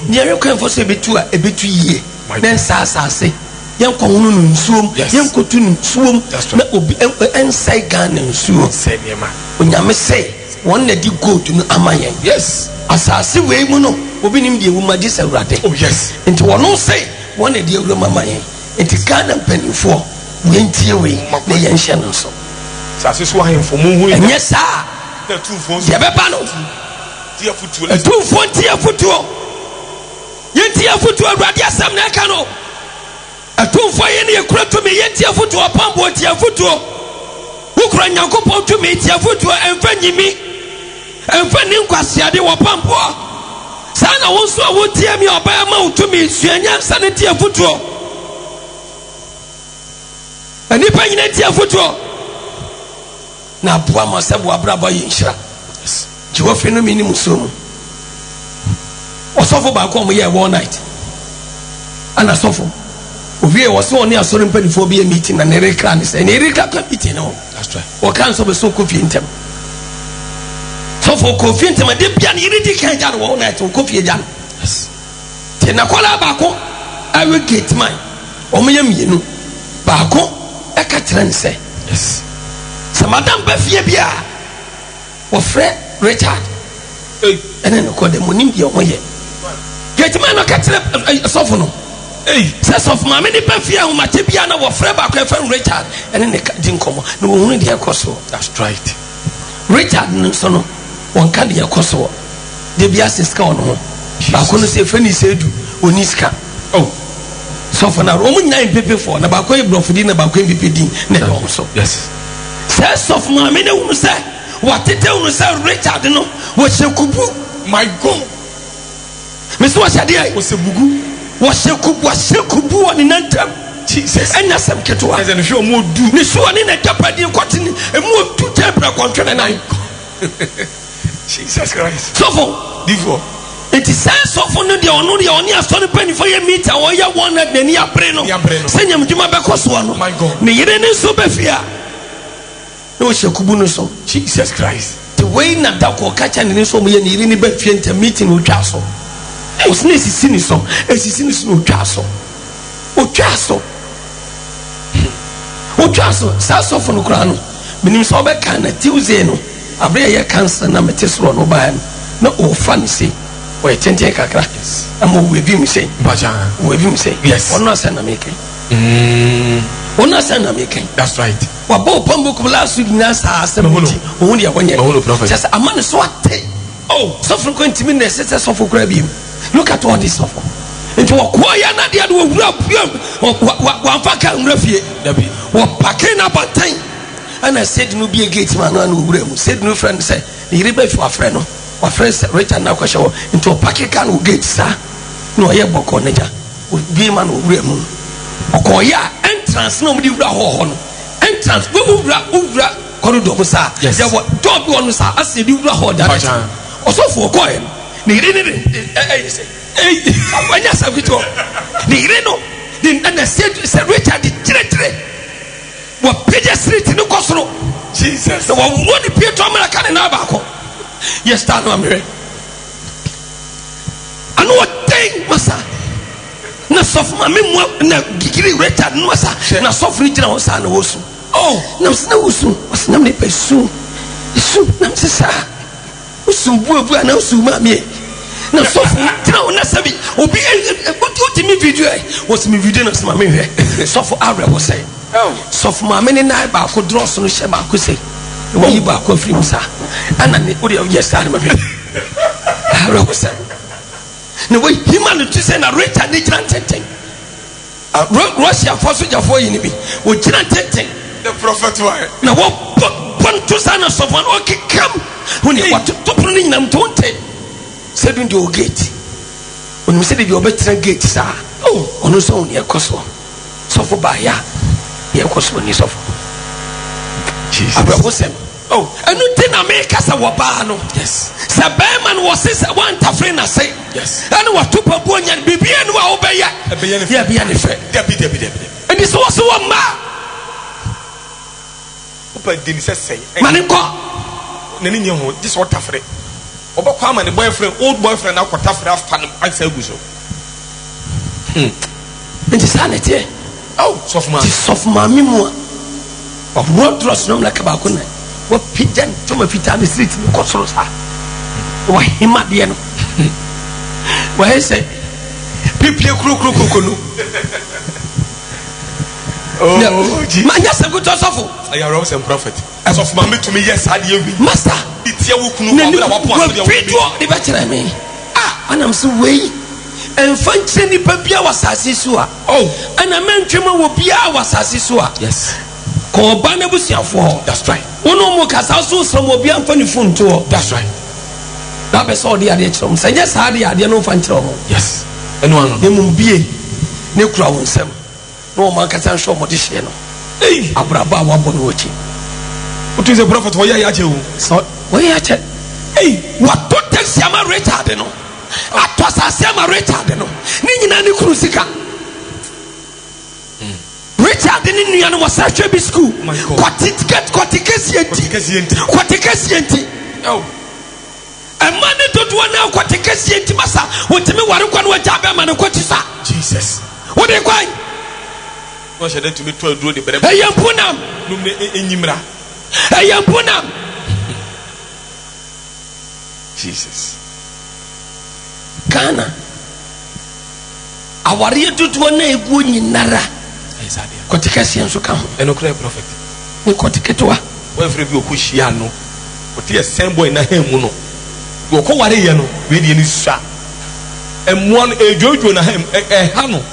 nyere kan fo se betu a ebetu yie na sasase yen ko hunu no nsuom yen ko tu nsuom na obi ensai Ghana nsuom se niema onyame say won na di gold no amayen yes asase we mu no obi nim de wuma di sawrade oh yes nti wono say won na di awura amayen nti Ghana mpanifo wentie we na yenhye no so sase so ahemfo mu hu enye sa na tufo ye beba no tie futuo tufo tie futuo yentie futuo awurade asam na aka no atumfo ye ne ekura to me yentie futuo pambo tie futuo ukura nyankopon to me tie futuo emfa nyimi emfa ni nkwasiade wo pambo sana wonso a wotie me oba ma utumi suanya sane tie futuo ani pa nyina tie futuo na boa ma sebo abraba yinhira jiwo fe no mini musomu osofo ba ko mo ye one night ana sofo owie wo so oni asori mpanifo bi meeting na ne rekra ne se ne rekra ka meeting no that's right o kan so be so kofi ntem sofo kofi ntem de bia ne yiri di kan ja no one night o kofi ja yes te na kola ba ko awe gate man o mo ye mienu ba ko e ka tren se yes sa madam ba fie bia wo frɛ Richard ene no ko de monim de o ye gate man no ka tren sofo no say sofo ma me ni ba fie ho ma te bia na wo frɛ ba ko e frɛ Richard ene ne di nkomo no wo hunu de ekoso that's right Richard no so no won ka de ekoso de bia siska ono ho ba ko no se fani se du oni ska oh sofo na ro mo nyan pepe fo na ba ko ibrofudi na ba ko pepe din na do so yes say sofo ma me ne hu say watete hu say Richard no wo se kubu my god me so washade ai wo se bugu wo se kubu oni nantam Jesus enya sem ketwa eze no hwe mo du ni so oni na japadi kwati ni emu du tebra kontwene na Jesus Christ sofo divo enti say sofo no de ono de oni asori pani for ye meet wo ye one na ni apre no senyam djuma be koso no my god ne yire ne so be fia no she kubu no so Jesus Christ the way na da ko kacha ne so mo ye ne yire ne be fia nta meeting o twa so o sne sisi ni so esisi ni so o twa so sa sofo no kra no minim so be kan na Tuesday no abre ye cancer na metesro no ba na o fa ni se o etente kakra am we bi mi se baja we bi mi se yes ono asa na meke Ona sana making. That's right. Wabo pambo last week na sa assemblity. Ohun dia wonye. Just a man so ate. Oh, suffer going to mean the sisters of Ukraine. Look at all this suffer. Into a choir na dia do wura piam. Wa faka nrafie. Dabi. Wa packing up at time. And I said no be a gate man no wura mu. Said no friend say, "The ribe for a friend no. Wa friend Richard na kwasho into a packing can gate sir. No ye boko neja. Be man wura mu. Okoya entrance no mudi wura ho no. Entrance we wura corridor mo sir. There was door bi on sir. As the wura ho that. Osofo okoye. Ni ri say wanya savito ni reno din na said Richard dire wa page street no kosoro Jesus wa woni Pietro America na ba ko yes stand no amere anu oten masa na sof ma memu na gigiri Richard no masa na sof ri gina wosa na wosu oh na sna wosu wasna me pesu su na msesa wosu buabu na wosu ma me na sofu tell na sabi obi what me video was me video na sama me hwe sofu awre wo say sofu ma me na ba ko dross no hye ba ko say wo yi ba ko free musa ana ne wo yes ana me awre wo say na wo human to say na Richard ni gran tenten Russia for soldier for yi ni bi wo gran tenten the prophet why na wo pon to sana sofu an okay come when you what to put ni nam tonte said in the gate when we said you better gate sir oh ono so on ekoso so for ba ya ekoso ni so for Jesus abrahosem oh enu tin America sa wo ba no yes say man was say one tafrena say yes and what to pampo nya bibia no a obeya ya bia ne fe debi and this was one ma opa dini say maniko nani nye ho this what tafre obakwa ma ne boyfriend old boyfriend na kwata fra afa ne ansa egu so insanity oh sofma mimu of road dross no like ba ko na wo pigeon to ma fita ne street ni ko soro sa wa hima de no wa say people kru no oh manya se go to sofo I are some prophet as of mama to me yes I dey master itia wo kunu wa wa po aso de video de be kire me anam so wei enfantse ni pa bia wasase so a oh ana mentwema wo bia wasase so a yes ko ba na busiafo that's right wono mo kasa so so mo bia mfa ni funto that's right da be so de ade kire mo sanya sa de no mfa nkire mo yes eno ano ne mu bie ne kura won sem no man kasa show mo de hye no abraba wa bo no chi what is the prophet wo ya che wo so wo ya che what to taxi ama Richard no atosa ama Richard no ni nyina ni kuru sika Richard ni nua no wasa hwe bi school kwatikesi enti oh amane dodo na kwatikesi enti masa wotimi ware kwa no waja be ma ne kwatisa Jesus wo de kwan no shede to me to aduro de bere eyampunam numne enyimra eyampunam Jesus Ghana awari dodo na egu nyinara exactly kwatikesi enso ka ho eno kra prophet ni kwatiketwa wo free bi okuhia no otie semboy na hemu no wo ko ware ye no we de ni sua emon ejojo na hem ha no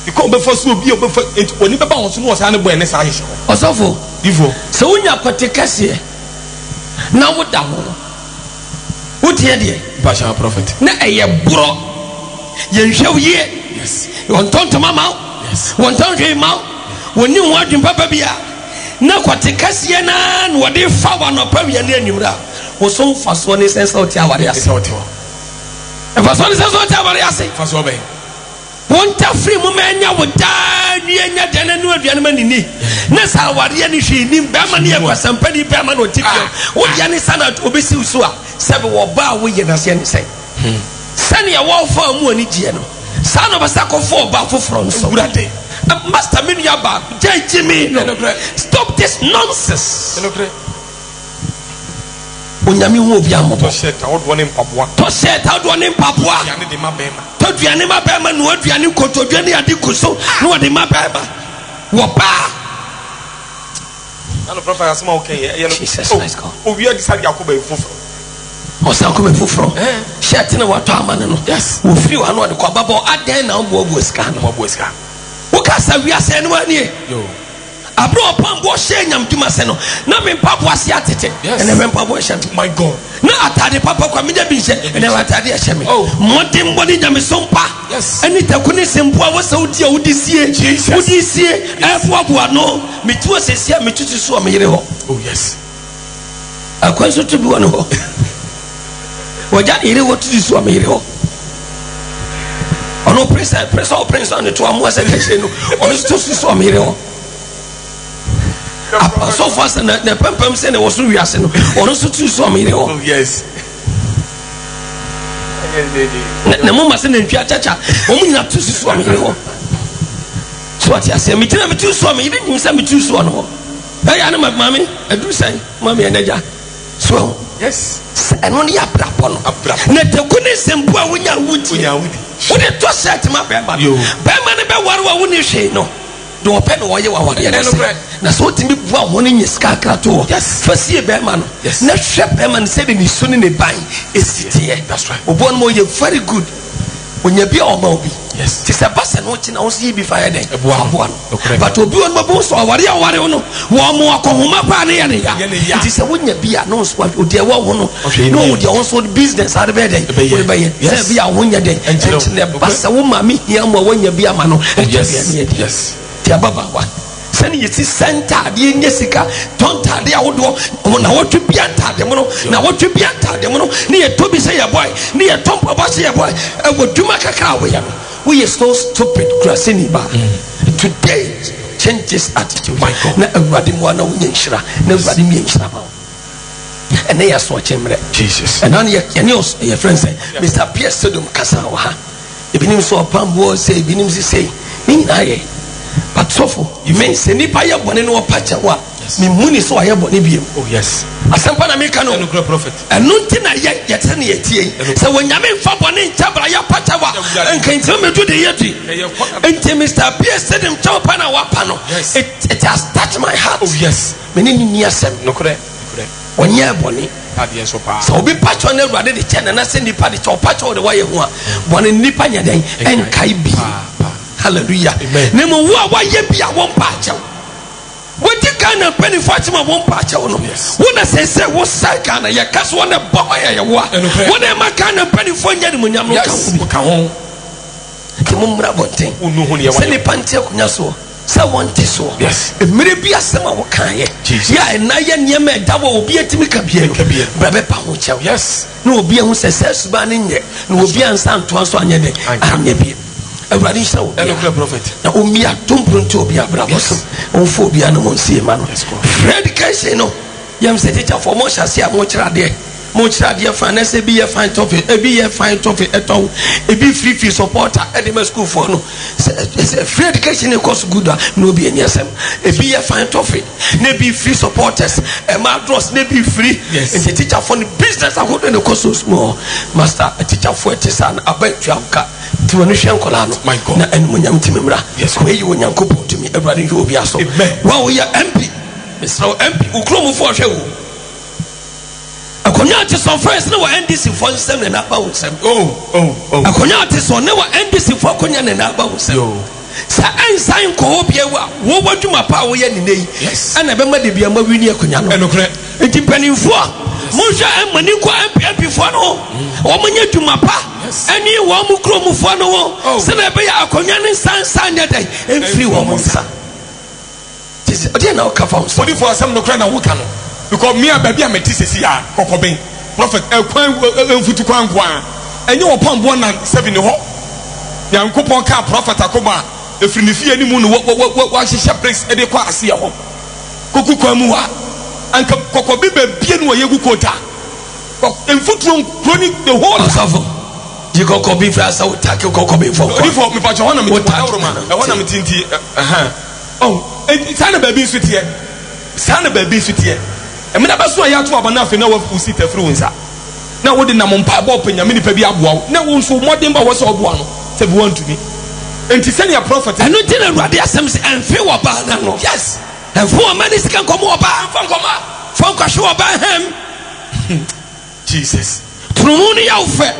iko be for so bi o be for oni be ba won so no sa ne boy ne sa hye osofo ivo so unya kwatikesi na woda ho wotie de pasha prophet na eye bro ye nhwew ye yes won tonto mama yes won tonto ma woni ho adwin papa bia na kwatikesi na no de fa wa no pa wi na anyumra wo so faso ne sense o ti aware ase o ti wo faso ne sense o ti aware ase faso be won ta free mo manya wo da nua nya de na no aduane manini na sa aware ne hwe ni ba ma ne yakwasampa ni ba ma no tikio wo dia ne sana obesi so a sebe wo ba wo ye na se ne sai sani ya wo fa mu ani die no sa no ba sa ko fo ba foforo nso urade master menu ya ba Jimmy no stop this nonsense onyame hu obi amobo to set out one in Papua ya ne de ma bema to duane ma bema no aduane kotodwane ade kuso no de ma bema Wapa. And the prophet has more okay. Jesus Christ God. Oh, we are decided Yakuba Fufro. Osanko Fufro. Shatina Watamano. Yes. We feel I know the Kwababo at then now Bobuscan. Mobusca. Okasa we are saying one year. Yo. Abro upon washing yam to Maseno. Now in Papa was yatite. Yes. And then Papa was my God. Now atade Papa Kwamida Bisha and then atade Shemi. Oh, Montim Body Jamisompa. Yes. And it couldn't simple was so dear Udisia. Jesus. Udisia. F1 no. Me too says here, me too so me. Oh, yes. A question to be one of Wajan ire what to do so me. Ono prince on the two amours and on to so me. So fast and the pump saying it was really asking or also to so me. Oh, yes. The moment in Chacha, only not to so me. So what I say, me tell me to so me, didn't send me to so no. Hey, I know my mommy, I do say, Mommy and Naja. So, yes, and only a brapon. Let the goodness simple when you are wood. When it was set to my Bearman, you Bearman about what wouldn't you say no? Do open or you are that's what me one in your scacato. Yes, first year Bearman. Yes, not Shep Bearman said in his son in a buying is here. That's right. One more, you're very good. When you be all Moby, yes, it's a bus and watching our sea be fired. One, but to be on my boss or what you want to know, one more Kohoma Pani. It is a wouldn't be a nose what would dear one. No, the also business out of bed. Yes, be a 1 year day and the bus a woman me here when you be a man. Yes, dear Baba one. Send you see Santa, the Jessica, don't tell the old one. Now what to be at the mono, now what to be at the mono, near Toby say a boy, near Tom Babasi a boy, I would do my cacao. We are so stupid, Crasiniba. Today, change this attitude. My God, nobody want no Yinshra, nobody means about. And they are so chamber, Jesus. And on your friends say, Mr. Pierce Sodom Casawa. If you saw a palm boy say, Binim say, Nina. But so for you may say Nipaya Bonino Pachawa, me money so I have Bonibio. Oh, yes. A Sampan American prophet. And nothing I yet any so when you mean Faboni Tabaya Pachawa and can tell me to the Yeti. And Mr. Pierce said him Chopana Wapano. It has touched my heart. Oh, yes. Many years, no correct. 1 year Bonnie. So be patch on everybody the channel and I send the party to patch all the way you want. One in Nipanya day and Kaibi. Hallelujah. Nemo wa ye bia won patch. What you can penny Fatima won patch on. When I say what saka na ya kaso na boy ya wa. When I ma can penny for nya mu nyam ka ho. Ke mo mra bonten. Se ni pante akunya so. Se wonte so. Yes. Emire bia sema wo kan ye. Ya na ye nyema da wo obi atimi ka bia. Bra be pa ho chew. Yes. No obi hu se suba ne nye. No obi ansa nto so anye ne. Anya bia. Everybody show. Prophet. Now, Umia don't print to be a bravo. On phobia no one see man. Fred Casey no. Yam said it for much as ya much radia. Much radia finance be a fine topic, be a fine topic at all. A be free supporter at the school for no. Fred Casey no cost good, no be any SM. A be a fine topic, ne be free supporters, a madros, ne be free. Yes. And the teacher for the business, I wouldn't cost so small. Master, a teacher for a son, I bet you have got. To a nation colano, my God, and when young Timura, yes, where you and young couple to me, everybody who will be so. Well, we are MP, Mr. MP, who come for show. A cognatus on first never end this in 1 7 and about them. Oh, a cognatus on never end this in 4 cognan and about them. Sir, I sign Coopia, what do my power any day? Yes, and I remember the Biama Winia Cognano, and depending for Musha and Manuka MP for no, or Mania to my pa. And you want to grow Mufano, so I pay a Cognan and San that day, and free woman. Then I'll come from study for some no cran and Wukano. Because me a baby, I'm a TCCR, Cocobain, Prophet Elquan Futuquan, and you upon 1 and 7 in the hall. Young coupon car prophet Akoma, if you fear any moon, what she shall place at the quasi home. Kuku Kwamua, and Cocobibe Piano Yagukota. In footroom, chronic the whole of you go copy fast out, tackle Cocobi for me, but you want to meet I want to meet oh, it's not a baby sweet here. Son a baby sweet here. I mean, I saw you to have enough in our food seat influencer. Now, what did Namon Pop and Yamini Pebby Abuao? No one so more than was all one. Said one to me. enti senior prophet eno tina ruade asem se enfe wo ba na no yes enfe o mani sika nkomo wo ba fon kwahwe wo ba hem Jesus trumu ni ya ufe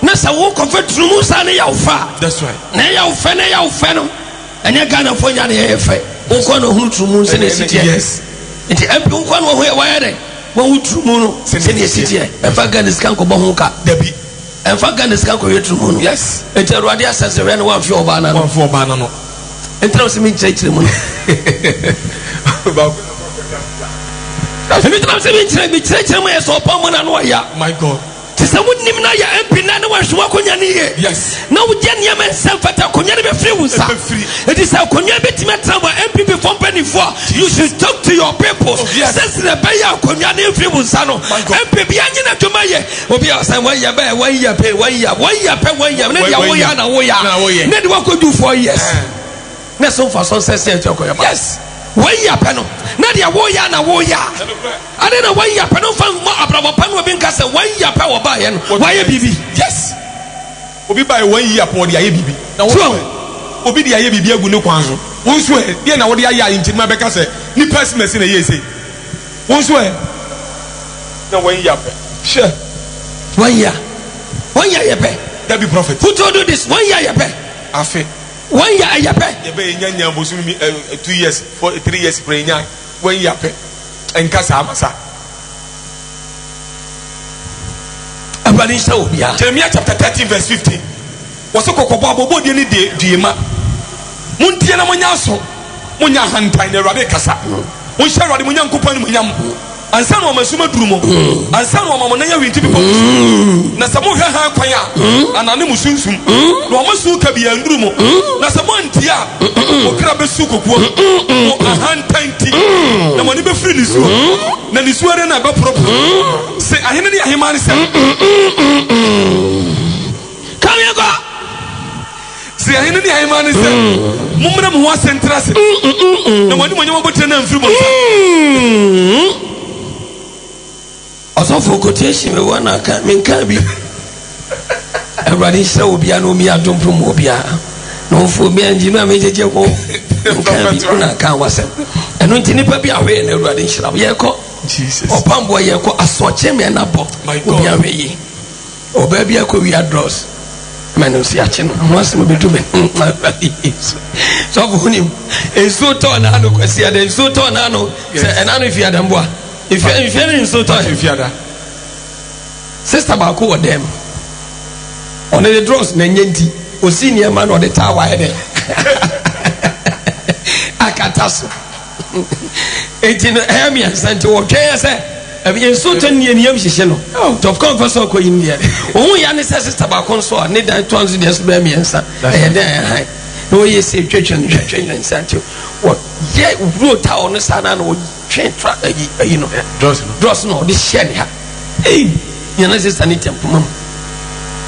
na sa wo kofe trumu sa ne ya ufa that's right na ya ufe no anya Ghana fo nya ne ye fe wo ko no hu trumu se ne sitie yes enti empe wo ko no ho wa yere wo hu trumu no se ne sitie e fa Ghana sika nkobo ho ka dabi en fa Ghana sika nko trumu no yes enti ruade asase we no wa fi oba na no enti no se mi chire mu ba emi tena se mi chire mu yeso pa mu na no ya my God tisa wonim na ya MP na ne wa hwe akonya ne ye yes na wo je ne ma nsem fata akonya ne be free wo sa it is akonya betime travel MP before penny for you should talk to your people since the bay akonya ne free wo sa no MP bi anyi na dwuma ye obi asan wa ya ba wa ya pe ne dia wo ya na wo ya ne de wa ko do 4 years na so for so say akoya yes waya peno na dia woya na woya ade na waya peno fa mo abrabo peno obi nka se waya pa wo ba ye no waya bibi yes obi ba ye waya pa wo dia ye bibi na wo obi dia ye bibi agu ne kwanzo won so e dia na wo dia ya yin ma be ka se ni personal na ye say won so e na waya pa sure waya ye pe that be prophet who told you this waya ye pe afi 1 year ayape yebe nyanya bosumi 2 years 3 years prenya 1 year pe enka sa amasa abani sha obia Jeremiah chapter 13 verse 15 wose kokobo abobo de ni de diema muntie na munya so munya hantan na Awurade kasa won sha Awurade munya nkopani munyam ansa no masuma durumo ansa no mama na ya winti bi na samo hwe ha kwan a anane musunsum na o masu ka bi andurumo na samo antia okra besu kokuo o ahantanti na moni be free nisu na nisu are na ba proper se ahene ni ahemani se come go se ahene ni ahemani se mumra mu wa sentra se na moni mo nyama botre na mfiri mo osofo quotation we wana ka menka bi Awurade sɛ obia no mi adompo mo obia no fo bi anji no amejeje ko nka bi kuna ka wasem eno nti nipa bi ahwe na Awurade nhyira ye ko Jesus opambo ye ko asoche me na bo obia we yi oba bi akɔ wi address manu si ache no mo asem bedu me so fo nim enso to na no kwasi ada enso to na no sɛ enano fi adamboa if you so tired if you are sister ba ko dem on the dross na nyenti o senior man on the tower head akataso etino emi asante wo twa say e so to ne niam hihye no of confess ko india o ya ne sister ba ko so ne dan 200 years be mi ensa e den hai no ye say twetwen sante what ye wrote on sana no you know dross no this share ha eh you know this sanity mum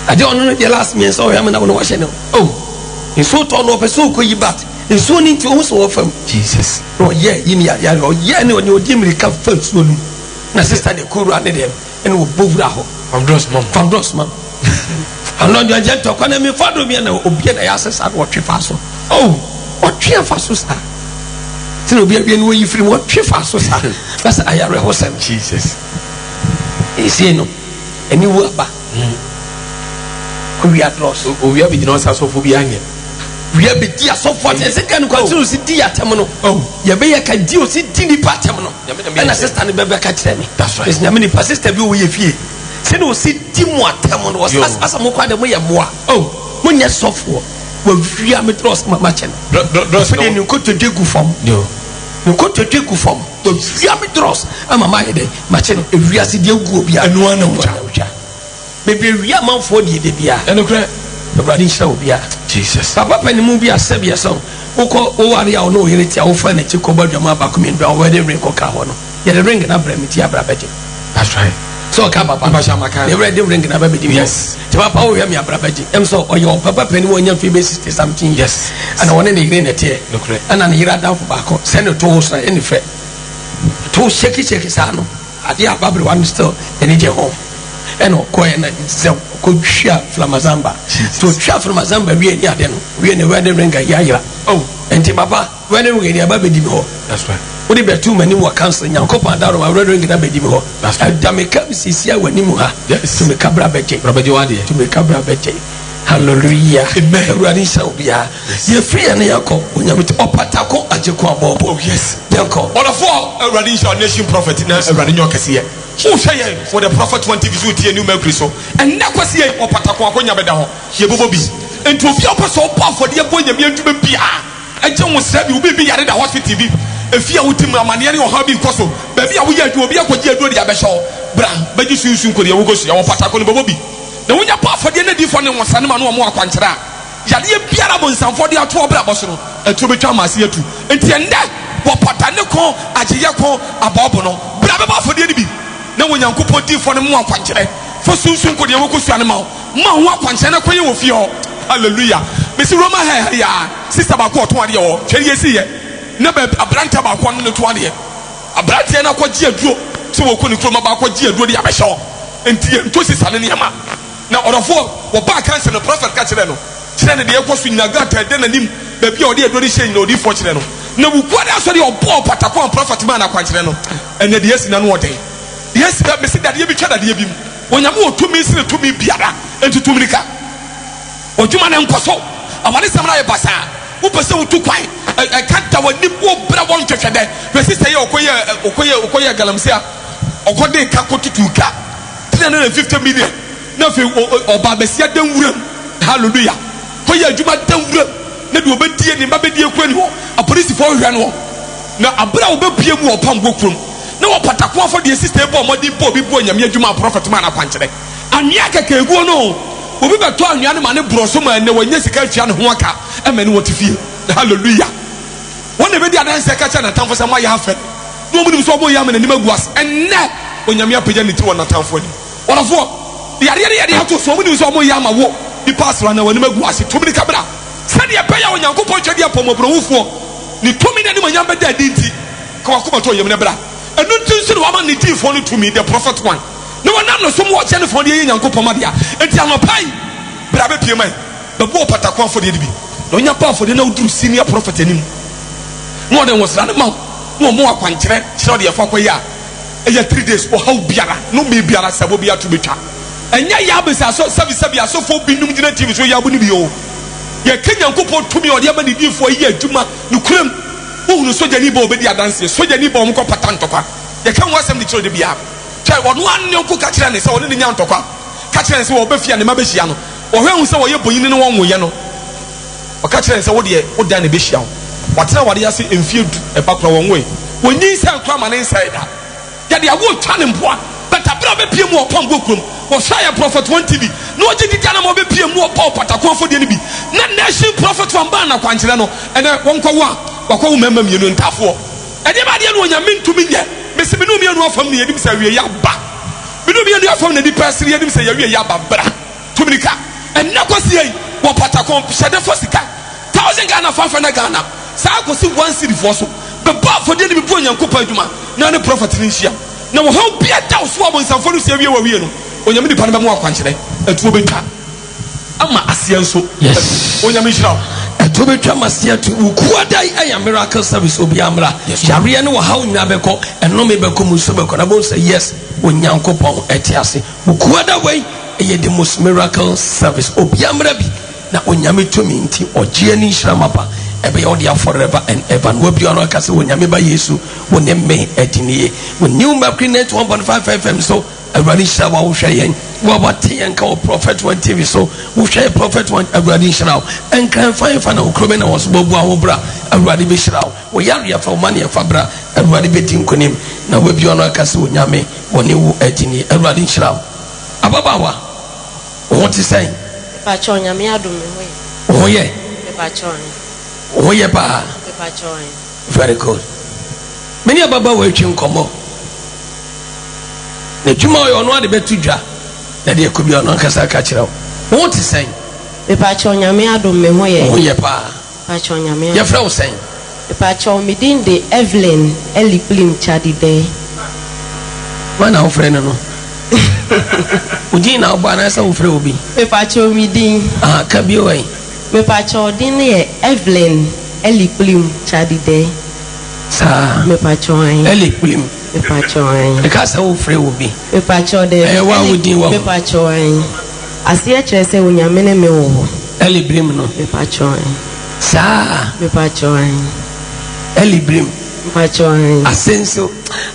I don't know the last me so am na no wash no oh in so turn up so ko yi bat in so need to also fam Jesus no yeah yin ya oh yeah no ni odi America fam so no na sister de ko ru ane dem ene wo bovura ho from dross mom I'm not your gentle kwana me fado me na obi na ya sesa wo twe so oh wo twe fa so sa tin obi abia no yi firi wo twe fa so sa that's ayare ho sam Jesus isi no eni wo aba we are lost we have been also so phobia anya we have been dia so for the second continue si dia tem no ye be ye ka di o si di ni patem no and sister ne be ka kire me that's right is nyame ni sister bi wo ye fie se no si di mo atem no was as mo kwa de mo ye boa mo nya sofo wa via me trust ma chen dross no ni ko to degu fam ni ko to degu fam wa via me trust ama ma ye de ma chen e via si de gu obi anu ana ucha bebe wia manfo de bia enokre Awurade nhyira obia Jesus papa panimu bi asebia so wokɔ wo ware a wo no yere tia wo fa na chi kɔ badwama ba komi ndo wo de ring kɔ ka ho no ye de ring na bra mi tia bra bedi that's right so ka papa de ring na ba bedi yes te papa wo ya mi abra bedi em so oyo papa panimu onya fi be 60 something yes ana wona ne yere na tie enokre ana ne yere adan fo ba ko se ne to so ene fe to sheki sa no ade ababre one still ene je home eno ko ena se ko hwia flamazamba so twa from azamba wie ni ade no wie ne wedding ring ya yira enti baba wedding ring ya baba di mi ho that's right wo de betu mani wo cancel nyankopon adaro ma wedding ring na be di mi ho adameka sisi a wani mu ha to me kabra beje wade to me kabra beje hallelujah amen uradi saubia ye free na yakọ onyamete opatako ajeko abobo oh yes yanko all of all uradi our nation prophet na uradi nyokese who say for the prophet 20 visu tie new mercury so and na kwase ye opatako akonya beda ho ye bobo bi enti obi oposo pa for de bo nyame adwuma bia agye wo sra bi obi bi yare da hospital bi efia wutim amane ne oha bi koso ba bia wo ye adwo obi akogye adwo de abehyo bra baji sunsun ko de wo gosu ya opatako ne bobo bi na wonya pa for de na di for ne wonsane ma no mo akwankyera yade biara bo nsamfo de ato obra boso no etu betwa maase atu enti ende wo patane ko agye ko abobo no bra be ba for de ni bi na wonyankopon di for ne mo akwankyere fo sunsun ko de wo kosu ane ma ho akwankyere na koye wo fie ho hallelujah mesi roma ha ya sister ba ko oto ade ho twere yesi ye na ba abranta ba ko no to ade abrante na ko gye aduo se wo ko ni kroma ba ko gye aduo de abehyo enti ento sisane ne ma na orofo wo ba cancer no prophet ka kire no kire ne de ekosu nyagata de nanim ba bia ode adori hye na odi fo kire no na wukwade aso de obo patakon prophet man na kwa kire no ene de yesi na no ode yesi da mesi da de bi twa da de bi onyame otumi sire tumi biara enti tumrika odwuma na nkoso amane samra ye basa wo pese wo tu kwan kanta wani bo bra won twetwede pese sey okoye galamsia okode ka kotutuka 350 million na fe oba besia danwuram hallelujah koye adwuma danwuram na de obedie ni mabedie kwani ho apolisi fo hwɛ no na abra obepie mu opambo krom na wo patako afọ de sister bo modi bo bi bo nyame adwuma prophet man akwankyere anwea keke eguo no obi beto anwea ne ma ne broso ma ne wanya sika atwa ne ho aka emene wotifie hallelujah wona be di adanse ka cha na tamfo se mo ya afa no mu nim so bo ya me nanim aguas enne onyame apagya ne ti wona tamfo ni wonafo yare ato so mu nim so mo ya ma wo di pastor na wani aguas to mi kabra se de pe ya onyankopon twade apomobronwufo ni to mi na ni manyam be da dinti ka wakoma to yem ne bra enu tinsi wa ma ni di fo no to me the prophet one no wana no so mo che ne fo de yanyankopon ma dia enti anopai bra be pie man be bo patakon fo de bi no nya pa fo de na udru senior prophet anim no de wosra ne ma no mo akwankyere kire de fa koya eya 3 days o how biara no me biara sabo bia to betwa enya ya besa so sabi aso fo binum gina tv so ya bu ni bi o ye kenyankopon to me o de ma ni di fo yi adwuma no kuram wo soja ni bo obedi adanse soja ni bo mko patantokwa ye kan wasem di kire de bia twa wono anne ko ka kire ne se wono ni nyantokwa ka kire ne se wo befia ne ma behia no wo hwe se wo ye boyin ne won woye no o ka kire ne se wo de wo dan ne behia wo watena wade ya se emfie du e bakra won we woni se nkra ma ne inside ya de awo twa ne mpoa beta bra be pie mu opam gokrom wo share prophet 1 tv no oji di na mo be pie mu opam patakon fo de ne bi na nation prophet van ban na kwankire no ene won kwa wa wakwa wo mema mienu ntafo ede ba de no nyame ntumi nye mesi me no mienu afam ne yedim se wie ya ba me no mienu afam ne di pasiri yedim se ya wie ya ba bra tumika enne kwasi yi wo patakon shede fo sika 1000 Ghana 500 Ghana sa ko si 1 city for so be ba for de ne bi bu onyankopon adwuma na ne prophet ni hia na wo ha bia da so abo nsamfo no se wie wa wie no onyame di pa ne ba mu akwankyere etuo betwa ama asia nso onyame hira to be tramasia to ukuadai aya miracle service obi amra yare ne wo ha unya beko eno me beko muso beko na bo say yes onyankopon etiase ukuada wai eye the most miracle service obi amra bi na onyame to mi nti ogie ni hramapa ebe ye odia forever and ever no bi ono ka se onyame ba yesu woni me ediniye woni Mercury net 1.5 FM so everybody shall wa hweye what yen ka prophet 1 TV so we share prophet 1 everybody shall and can find na okrobe na was bobu ahobra everybody be shall we yare ya fa mani ya fabra everybody be tinkonim na we bi ono aka se onyame woni wu edini everybody shall ababawa what is saying pa chonyame adome oh yeah pa chon oh yeah pa chon very good many ababawa etwi nkomo na twuma yo no ade betu dwa na de ekobi ono nkasa ka kire wo what is saying pa chonyame adome ho ye oh yeah pa chonyame ya fra wo saying pa chon midin de Evelyn Eliplim Chadide mana wo fra no Udi na oba na sa ufre obi. Me pacho mi din. Ah, kabi oi. Me pacho din ye Evelyn Eliklim Chadide. Sa. Me pacho ai. Eliklim. Me pacho ai. E ka sa ufre obi. Me pacho de. Wa udi wa. Me pacho ai. Asi akire se onyame ne me wo. Elibrim no. Me pacho ai. Sa. Me pacho ai. Elibrim. Me pacho ai. Asenso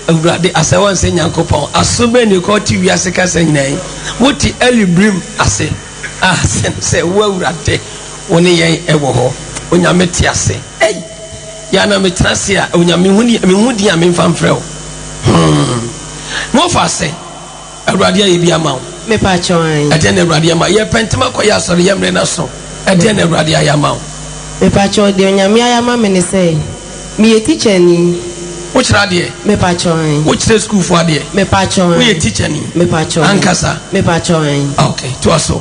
awurade asawan se Nyankopon asobe ni ko ti wiase ka se nyinai woti Elibrim ase asen se wo awurade woni yen ewo ho onyame ti ase ya na metrase a onyame hudi a memfa mfrɛ wo mo fa se awurade aye bi ama wo me pacho ai ade na awurade ama ye pentema ko ya sɔre yemre na so ade na awurade aye ama wo me pacho de onyame aye ama me ne say me ye teacher ni which radie me pacho ai which school for adie me pacho ai we teacher ni me pacho ankasa me pacho ai okay to aso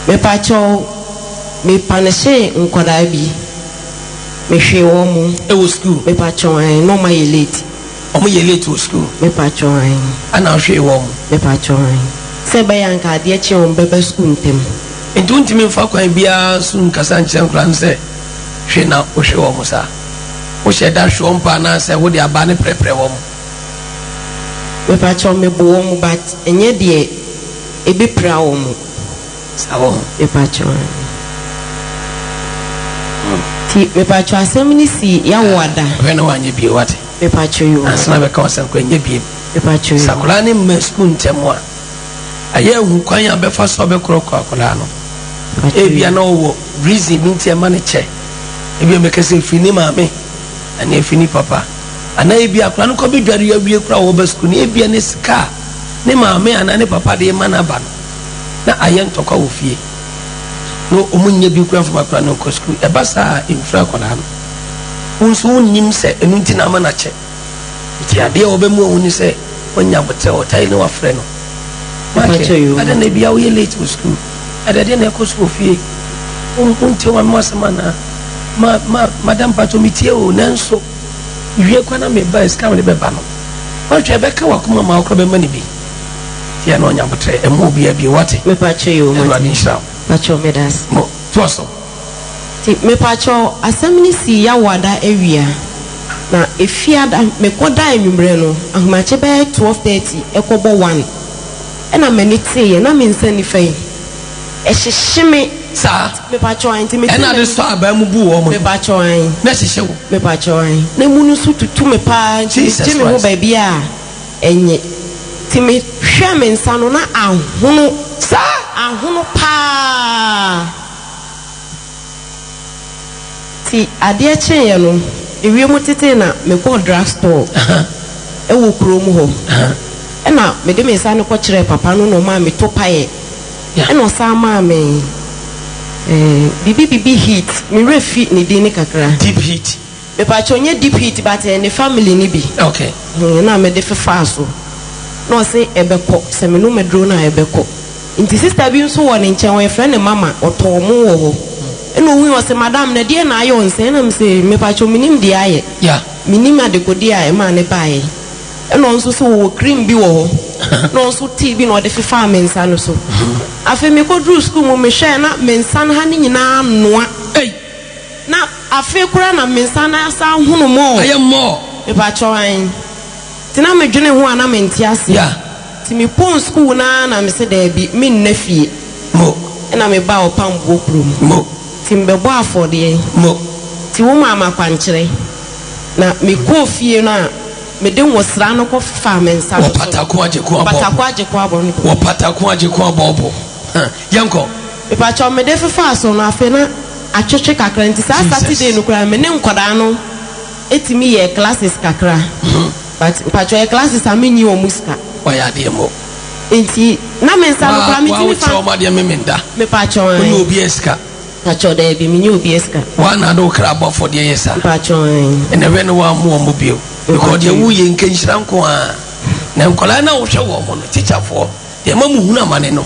me pacho me paneshe nkoda bi me hwe wo mu e wo school me pacho ai no ma ye late omo ye late to school me pacho ai ana hwe wo mu me pacho ai se be yanka ade chi on bebe school ntem entunti me fa kwan bia sun kasa nkyɛn kran sɛ hwe na wo hwe wo mu sa wo hye da hwe on pa na sɛ wo de aba ne prɛprɛ wo mu me pacho me bo wo mu but enye de ebe pra wo mu sa wo me pacho ti me pacho asem ni si ya wada we na wanye bi wate me pacho yo asna be ka wasan ko nye bi me pacho yo sakula ne me school ntɛm a aye hu kwan ya be fa so be korokɔ akula no ebia na wo reason bi ntɛm ne kyɛ ebia me kase fini maame ana fini papa ana ebia akula no ko be dware ya wie kura wo be school ne ebia ne sika ne maame ana ne papa de ma na ba no na aye ntɔkɔ wo fie no omunye bi kura fuma kura no ko school e ba sa infra akula no unso unnim se enu ntina ma na kyɛ ti ade a obe mu ohuni se onya bote otai ne wa frɛ no ada na bia wo ye late to school ada de na ko school fie unti wa masama na madam pato mitie o nanso wie kwa na me ba scam le be ba no wa twa be ka wa kuma ma ko be mani bi ti na onya bote e mu bia bi wate me pacho yo ma ni sha pacho me das mo to so ti me pacho asem ni si ya wada ewia na efiada me koda enwumre no ahomache be 12:30 ekobo 1 ena menite na me nsani fai e hyehyeme sa me pacho anti me ena de so aba mu bu wo mo me pacho an na hyehye wo me pacho an na mu no so tutu me pa ti me ho ba bia enye ti me hwe me nsa no na ahono sa ahono pa ti ade akyeye no ewie mu tete na me go drug store e wo kuro mu ho na me de me nsa no ko kire papa no no ma me to pae e no sa ma me bibi heat me refi ni di ni kakra deep heat me pa chonye deep heat but ne family ni bi okay na me de fefa so no say ebeko se me no me dro na ebeko inti sister bi nso wo ne nchen wo friend ne mama otomo wo ho eno wi o se madam na die na ayo nse na me se me pa cho minim di aye yeah minim adekodi aye ma ne bae eno nso so wo cream bi wo ho no nso tea bi no de fefa me nsa no so afi me ko dru school mo me hwe na me nsa na ha ni nyina noa na afi kura na me nsa na sa hunu mo aye mo e ba cho an tina me dwene ho ana me ntiase yeah ti me pon school na me se da bi me nnafie mo na me ba opambo krum mo ti me bo afode mo ti wo mama kwankyere na me ko fie na me de wosra no ko fa me nsa wo patako aje ko abo ni wo patako aje ko abo yanko e pa cho me de fa so na afi na atwetwe kakra nti sa Saturday no kura me ne nkoda no etimi ye classes kakra but pa cho ye classes amenyi o musika wa ya de mo nti na me nsa no kura me timi fa wa ma de me menda me pa cho ni obi eska pa cho de bi me ni obi eska wa na do kra bo for de yesa pa cho ene we no wa mo bio because de wu ye nkan hira nko a na nkola na wo hwe wo mo no teacher fo de ma mu hunu amane no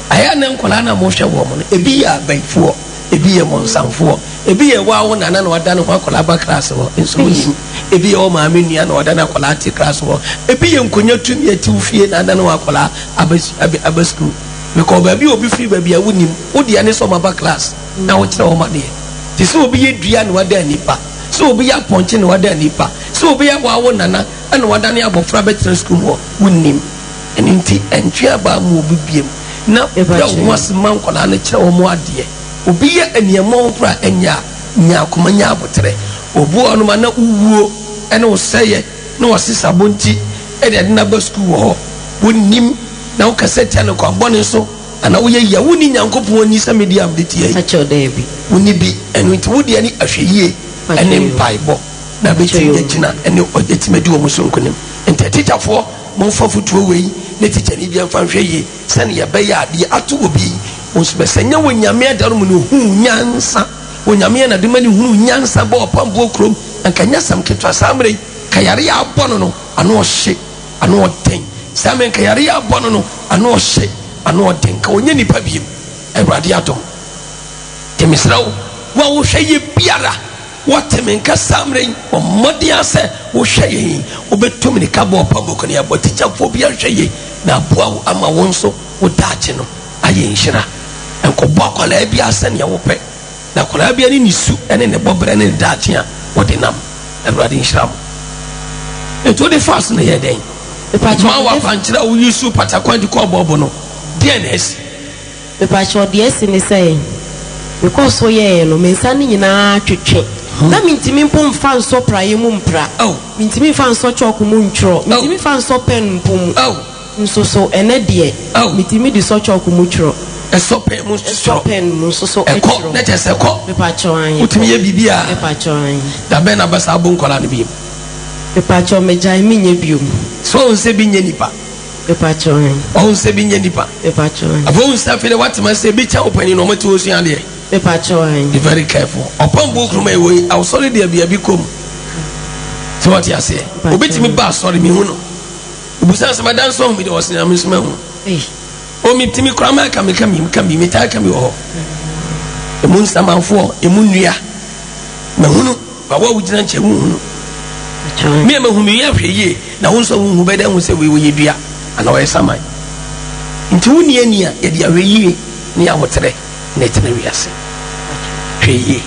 aya na nkola na mo hwe wo mo no ebi ya banfuo ebi ye monsanfo ebi ye wa wo nana na wada no akola ba class ho nso nim ebi ye o ma me nua na wada na akola ati class ho ebi ye nkonya tumi ati ufie na nana no akola aba school because ba bi obi free ba bi a wonim wo dia ne so ma ba class na wo kire wo ma de ti so obi ye dua na wada nipa so obi ya ponche na wada nipa so obi ya wa wo nana na wada ne abofra be tra school ho wonim enti entwa ba mu obi biem na ya wo asema nkola na kire wo mo ade obi ye eniemo nkura enya nya akoma nya abotre obu onuma na uwuo ene oseye na osisa bonti e de na ba school ho wonim na wo kasete na kwa bone so ana wo ye ya woni nyankopon ni sa media update yi acho da bi woni bi enu nti wo de ani ahweyie ene mpaibo na beti gina ene ojetimedi wo musonkonim enti teachafo mo fafutuo wei ne teacher ni bia mfa hweye sane ya be ya ade ato obi onsbesenya wonyame adarum no hu nyansa wonyame na de mani hu nyansa ba opambo krom ankanya sam ketwa samre kayare ya abono no ano ohye ano oden samen kayare ya abono no ano ohye ano oden ka onye nipa biem awrade adom temisrawo wa wo hweye biara watemenka samre o modia se wo hweye obetum ni ka ba opambo ko ne aboticha fo bia hweye na aboa ama wonso wo daache no aye nhyira enkobo akola bia asane wo pe na akola bia ni nisu ene ne bobre ne daache a wode nam awrade nhyira mo eto de fast na ye den ma wa panchira wo yisu patakwan di ko bobo no DNS me pacho DS ni say because so ye no me nsa ni nyina twetwe na mintimi mpom fa nso praye mu mpra mintimi fa nso choko mu ntro mintimi fa nso pen mpom nso so ene de mintimi di so choko mu tro eso pen mu tro pen mu so so eko na tese ko me pacho an utimi ye bibia me pacho an da be na basa abon kola ne bi me pacho me jai mi nye biom so onse bi nye nipa me pacho an onse bi nye nipa me pacho an abon sa fe what man say bi cha opani no mati osu an de me pacho an be very careful upon book room e I was sorry there be abi kom so what you say obetimi ba sorry mi hu no obusan se madan so mi de was na mi suma hu o mi timi krama ka mi ta ka mi ho e mun samanfo e mun nua na hu no ba wa wujina nche hu no mi e ma hu mi ya hweye na hu so hu be da hu se we ye dua ana o saman nti hu ni ania ye dia hweye ni awotre na tena wiase hweye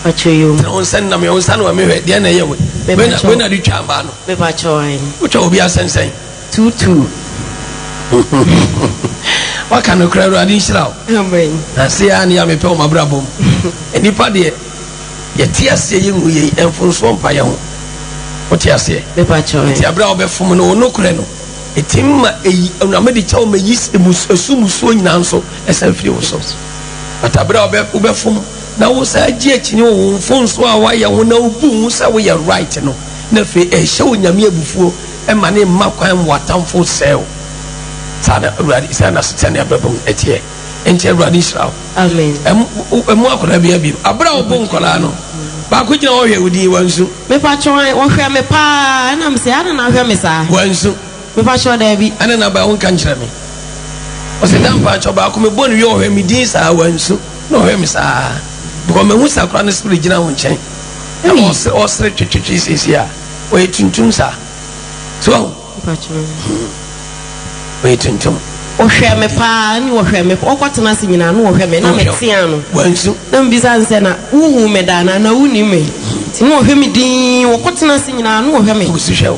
pacho na on san na me on san wa me hwe dia na ye we na di twa ba no me pacho an wo twa obi asensen tutu waka no kra ro adi nhyira amen na se ya ne ya me pe o mabrabom enipa de ye tiase ye hu ye enfonso mpa ye ho o tiase me pacho an ti abra obefom no no kra no etimma eyi onamedi chawo me yis esumusuo nyina nso esanfiri wo so atabra obefom na wo sa agi akini wo fonso a wa ye ho na obu sa wo ye right no na fe ehye onyame abufuo e ma ne makwan watamfo sel sana uradi sana sitani ababum etie enti uradi israel amen emu akola bia bi abra obo nkola no ba ko gina wo hwe odi wansu me pacho an wo hwe me pa na me se ana na hwe me sa wansu me pacho da bi ana na ba won kan kire me o se dan pa cho ba ko me bonu yo hwe me din sa wansu no hwe me sa because me hu sakra na spirit gina won chen o sre twetwe sisia o etuntum sa so pacho we tuntum o hwe me pa ni wo hwe me o kwatena se nyina no wo hwe me na me tia no wansu na mbisa nse na uhu me dana na uni me ti no hwe me din wo kwatena se nyina no wo hwe me o si hwe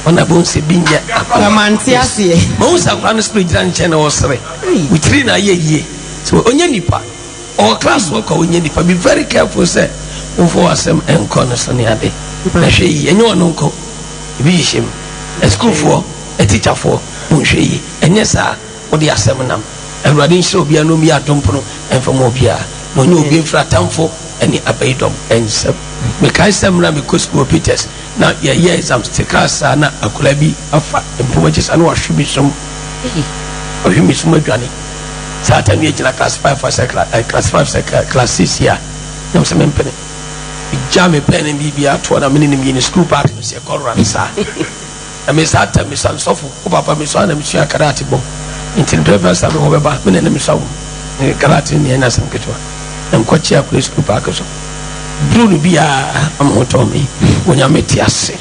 ona bon se binya na manti ase mo sakra na spirit gina chen na o sre we three na ye so onye nipa o class work onye nipa be very careful say o for asem enko no so ne ade na hwe yi enye ono nko bi yishim school for a teacher for munhwe enye sa wo de asem nam awrade nhyira obi anom ya dompono enfamo bia na onye obi mfra tamfo ene abaidom ensem me kai sem na me ko school Peters na ye exams te class na akola bi afa empomaji sa na wahwe bi som adwane sa ta me gina class 5 for class 5 class 6 ya na se me mpene jame pen bibia to na me ni school park se korran sa ame sata me sansofo o papa me so na me sua karate bo intin driver sa me ho beba me na me so karate ni na sam ketwa am ko chia place ku pa ko so blue bia am hoto me wonya meti ase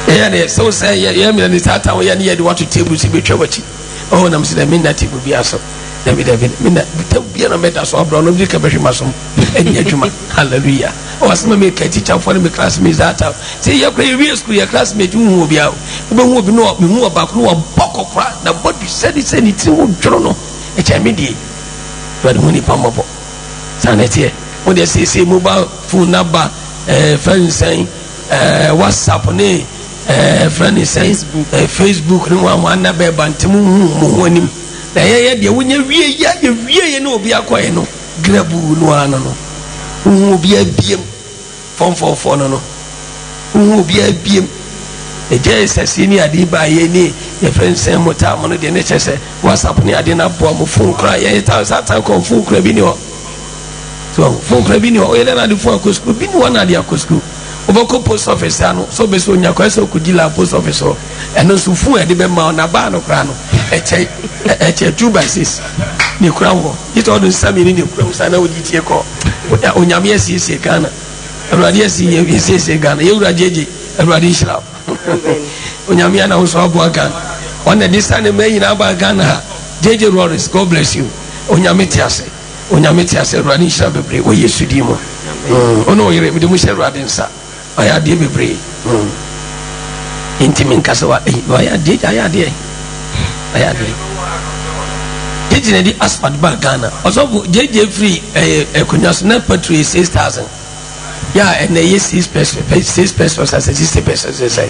ne so say ya mi ni tata wo ya ni ya di what to table si betwa wachi oh na msi da mi na table bia so David mina bia na meta so abro no bi ka behwe masom eni adwuma hallelujah o asema me ka teacher for me classmates that say ya kra we school ya classmate hu obi a be hu obi no me hu oba ko no boko kra na body said ni ti wo dworo no e cha me die but hu ni pamabo sanete o de say mobile phone number friend saying WhatsApp ne friend saying Facebook no one na be bantimu hu anim na ye de wonya wie na obi akoye no grabu no ano no obi abiem fon no obi abiem e Jesus ni ade ba ye ni ye friend say mota mo no de ne chese WhatsApp ni ade na bo mo phone kra ye ta satan ko phone kra bi ni o so phone kra bi ni o ye na de phone ko school bi ni wana de akosku obako post office ano so be so nya kwa so ko dila post office o eno so phone e de be ma na ba no kra no eche 2x6 ni kura wo it all the same ni kura sana wo gitie ko onyame asiesie kana awurade asiesie kana yewura jeje awurade shira onyame ana wo so abo kana on this time me nyina ba kana jeje Rollins God bless you onyame tiase awurade shira bebre wo Yesu di mo ono yire me de mu shira awurade nsa aya de bebre intimin kasawa aya de Jeje di asphalt ba Ghana also jeje free kunyas na petrol 6,000 yeah and they 6 pesos as 60 pesos they say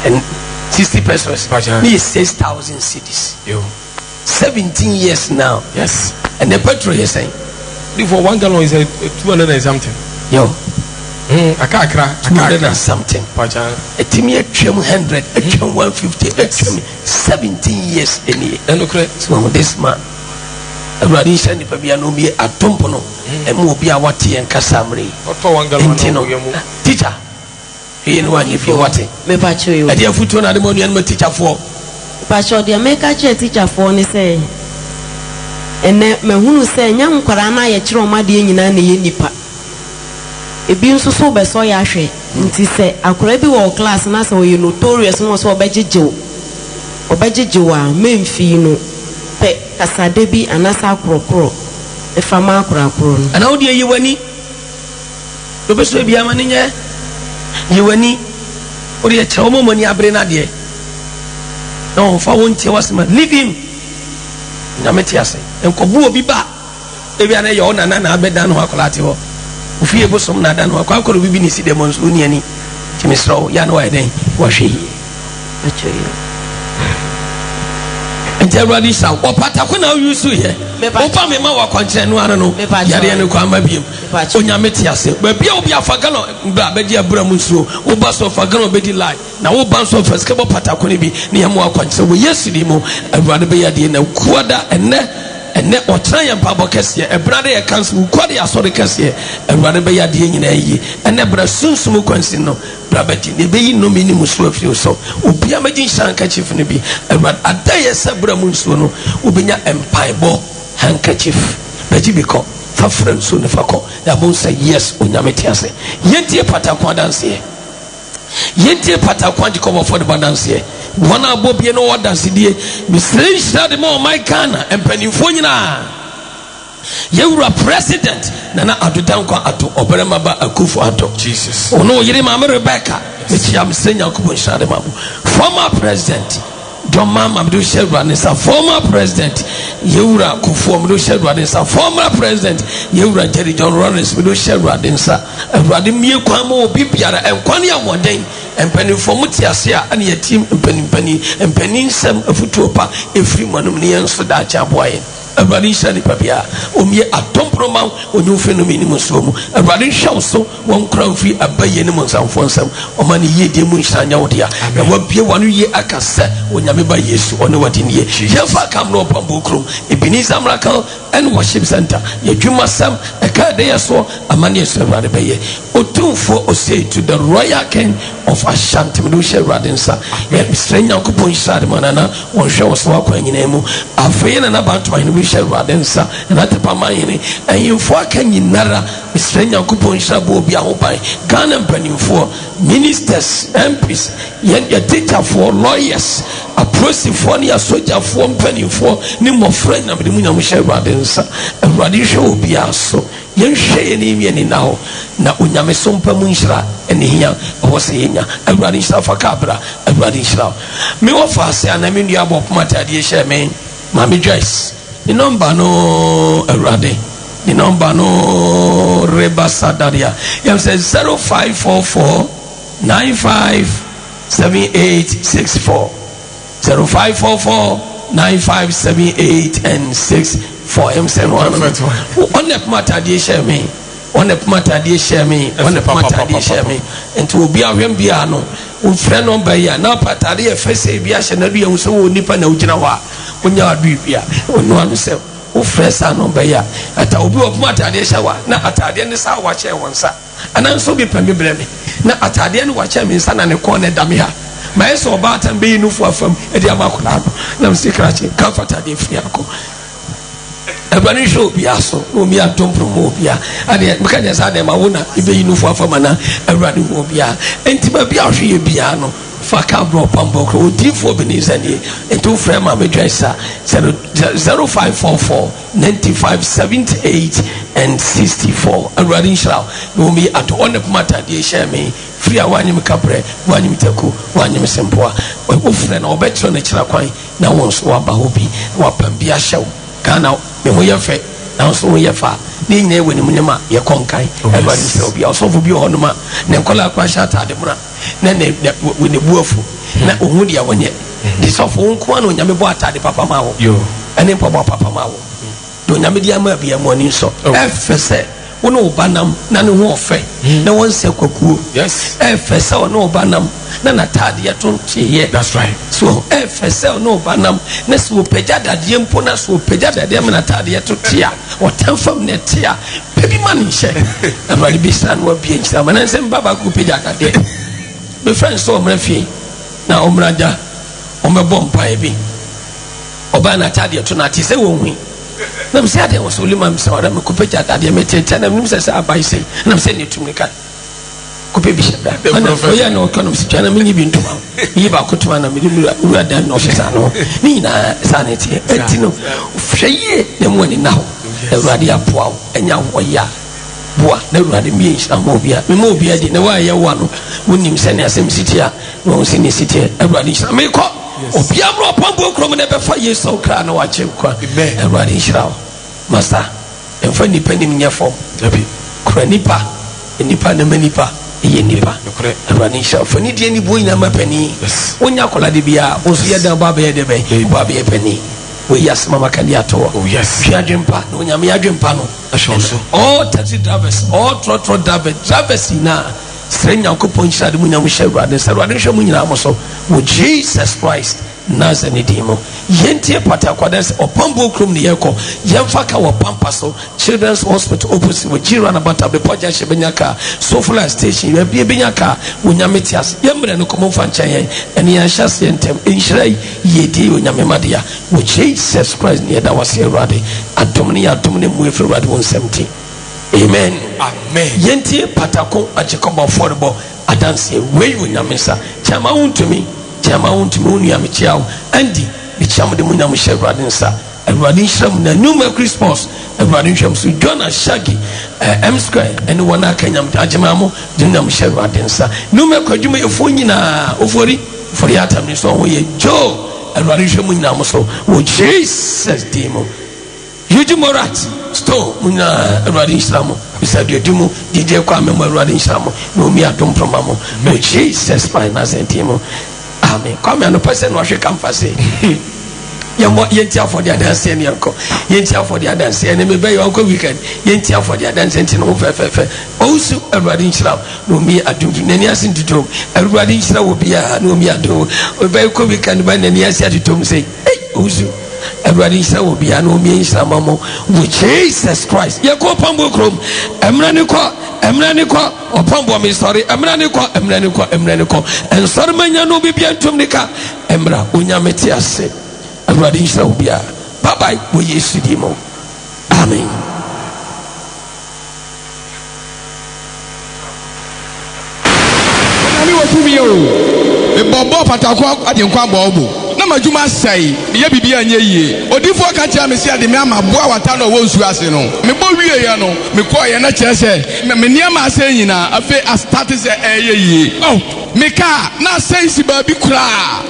and 60 pesos me 6,000 cities 17 years now yes and the petrol you saying for 1 gallon is 200 and something akakra something etimi atwam 100 atwam 150 atwam 17 years so this man awurade nhyɛ nipa bia no mi atompo no ɛmu obi a wate yɛn kasa mmere teacher hwee no wanyɛ fie wate mepakyɛ yo ɛde afutuo na ade ma nuanom teacherfoɔ pakyɛ deɛ meka kyerɛ teacherfoɔ ne sɛ ɛnɛ mahunu sɛ nya nkwara na yɛkyerɛ ɔma deɛ nyinaa na yɛ nipa ebi nso so be so ya hwe nti se akora bi wo class na se we notorious no so obegyegew a memfi no pe kasade bi anasa akorokoro e fama akorokoro no ana odi yiwani do be so bi amane nye yiwani odi e kire omo mani abre na de no fa wontie wasema leave him na metiase enkobu obi ba ebi ana ye ona na abeda no akolate ho ufie bosom na dan kwa akoro bibi ni si demons uni ani timisro ya no wa den wa hwe achoyi enteradi sa opata ko na yusu ye opa me ma wa kwankyere no ano no yare ne kwa ma biem onyame tiase ba bia obi afaga no bra bedi abura munsuo oba so faga no bedi lie na wo ban so first kebo pata ko ne bi ne yamo akwankyere wo yesu di mo awurade be yade na kuada ene otran ya pabo kese e brade ya cancel kwade ya sori kese awurade be yade nyina yi ene bra sunsum kwansi no bra beti ne be yi no mini musu afiri so obi amagin handkerchief ne bi awurade adaye sabra munsu no obenya empaibo handkerchief beji biko fa friends so ne fako ya bon say yes onyame tiase yentie patakwa danse yentie patakwa dikobo for the danse wana abobie no wadanse die misrei shade mo my kana empanimfo nyina yewura president nana adodanko ato oberema ba akufo ato Jesus ono yire ma Rebecca mechi am senya kubo shade mabu former president John Mama Abdul Sheldon former president yewura Kufuor Abdul Sheldon former president yewura Jerry John Lawrence Abdul Sheldon awurade mie kwa ma obi biara enkwane amoden empanimfo mutiase a ane yatim empanin sem afutuopa efri manum ne yenso da acha boaye awurade shani papia omie atomproma onyu fenomeni musomu awurade hwaw so won kranfri abaye ne monsamfo nsam omane yedie mu nshanya wodia na wabie wanu ye akasa onyame ba Yesu one wadiniye yefa kamno pambo krom ebini zamraka and worship center ye dwuma sam e ka de yeso amane yeso Awurade beye otumfo osei to the royal king of Ashanti me do share Awurade nsa ye strenya Nyankopɔn share manana won hwe wo so akwa nyina mu afei na bantu ma do share Awurade nsa na tepa man yene ayimfo aka nyinara strenya Nyankopɔn share bo obi ahoban Ghana mpanimfo ministers MPs ye teacher for lawyers aprosifoɔ ne asogyafoɔ mpanimfoɔ ne mmɔfra na mede mu nyam hyɛ Awurade nsa Awurade hwɛ obi aso yɛnhwɛ yɛ ne wie ne na hɔ na onyame so mpa mu nhyira ɛne hia ɛwɔ sɛ yɛnya Awurade nhyira fa kabra Awurade nhyira me wɔ fa ase ana me nua bɔ poma tadeɛ hyɛ me Mami Joyce ne number no Awurade ne number no Reba Sadaria yɛm sɛ 0544 957864 0544 9578 and 64 M7 one on the matadi share me on the matadi share me on the matadi share me and to be a wembiano o friend on by ya na patadi e fese bia hye na dua so wo nipa na ugina wa onya adu bia onu anu se o fresa no by ya ata obi o matadi share wa na atade ne sa wa che wonsa ananso bi pambe breme na atade ne wa che me nsa na ne ko ne dame ha my so about and being no for from Ediamakulano. Now, secretly, comfort at the Friaco. A bunny show be aso, no me at Tom Promobia, and yet Mecanias had them. I wanna be no for Famana, a running mobia, and Timabia Biano, Facabro Pamboko, deep for Benin and two frame Mami Joyce 0544 9578 and 64. A running shroud, no me at one of matter, dear share me. Free awanyim kapre wanyim teku wanyim sempoa ofre na obetro na kira kwan na wonso waba hobi wapambia hyew Ghana me ho yefe na wonso ho yefa ni nyina ewe ni munyama ye konkan Awurade se obi osofo bi honoma na nkola akwa shata ademra na ne buafu na ohun dia wonye di sofo nko na onyame bo atade papa ma wo yo ene papa ma wo do onyame dia ma bia mo ani so efese wono obanam na ne ho ofe na won se kwakuo yes efese wono obanam na natade ya tontie that's right so efese wono obanam na so pegya dade mpo na so pegya dade me natade ya totia otamfam ne tia baby man hye abali bisan wa bia nchira man nsem baba ku pegya dade be friends so omrafie na omraja omebɔ mpa bi oba natade ya to na ti se wonhui na mse ade wo so lima mse ora me kope ja ade me tete na mse se abai se na mse ne tumni ka kope bi shebra ana oya no kono mse twana me nyibi ntoma yi ba kotuma na me ru ada no ofisa no ni na sanity etino hweye na mu ani na ho Awurade apoa enya woya boa na Awurade mi nsamo bia me mo bia di na wa ye wa no wonim se ne asem sitia no wo se ne sitia Awurade nsamo me ko obi amro pambo krom na be fa Yesu kra na wa che kwa Awurade nhyira master emfa nipa nim nyefo abi kra nipa na manipa eye nipa Awurade nhyira fa ni die ni bo ina mapani onya kola de bia oso ye dan baba ye de be baba ye pani we yasma makani ato oh yes hwadwempa na onya me hwadwempa no ashonso all taxi drivers all trotro drivers na strenya Nyankopɔn nhyira de mu nyam hyɛ Awurade sɛ Awurade hwɛ mu nyina mo so wo Jesus Christ Nazarene dimo yentie patakwadas opambo krom ne yeko yemfa ka wo pampa so Children's Hospital opposite wo Jira na bata be poja shebenyaka Sofla station we bia benyaka wonyame tias yemre no komo fa nkyɛn yen ene ya hyase yentem enhyirai yedi wonyame madia wo Jesus Christ ne da wase Awurade adom ne mu efre Awurade won 70 amen yentie patako ajekoba affordable adanse we wonyame sa chama untumi unia mechiao andi bicham de munya mhye Awurade nsa Awurade nhyiram na Numa Christmas Awurade nhyiram so Jonah Shaggy M Square ene wona akanyam ajemamo de munya mhye Awurade nsa Numa kwadwuma efo nyina ofori atam ni so ho ye Joe Awurade nhyiram nyina mo so wo Jesus demo Yuji Morat store munya Awurade nhyiram bisa de dimu dide kwa memo Awurade nhyiram no mi adom promamo wo Jesus finance demo amen come and person no hwe kamfase yentia for the dance and yanko yentia for the dance and me be yanko weekend yentia for the dance and no fe also Awurade nhyira no mi adum nani asin tutom Awurade nhyira wo bia no mi adum be ko weekend ba nani asin tutom say hey also Everybody say will be an omi samamo with Jesus Christ. You go pambo krom. Emraniko or pambo me sorry. Emraniko. And Sarmania no be bien tumnika. Emra unyametias said. Everybody say will be a bye bye. We yesidimo. Amen. Bobo patakwa adenkwa bobo na majuma sai ye bibia nye yie odifo ka tia me sia de me amaboa wata no wo nsu ase no me bo wie ye no me ko ye na kire se me niam ase nyina afi a start se eye yie oh me ka na sense ba bi kura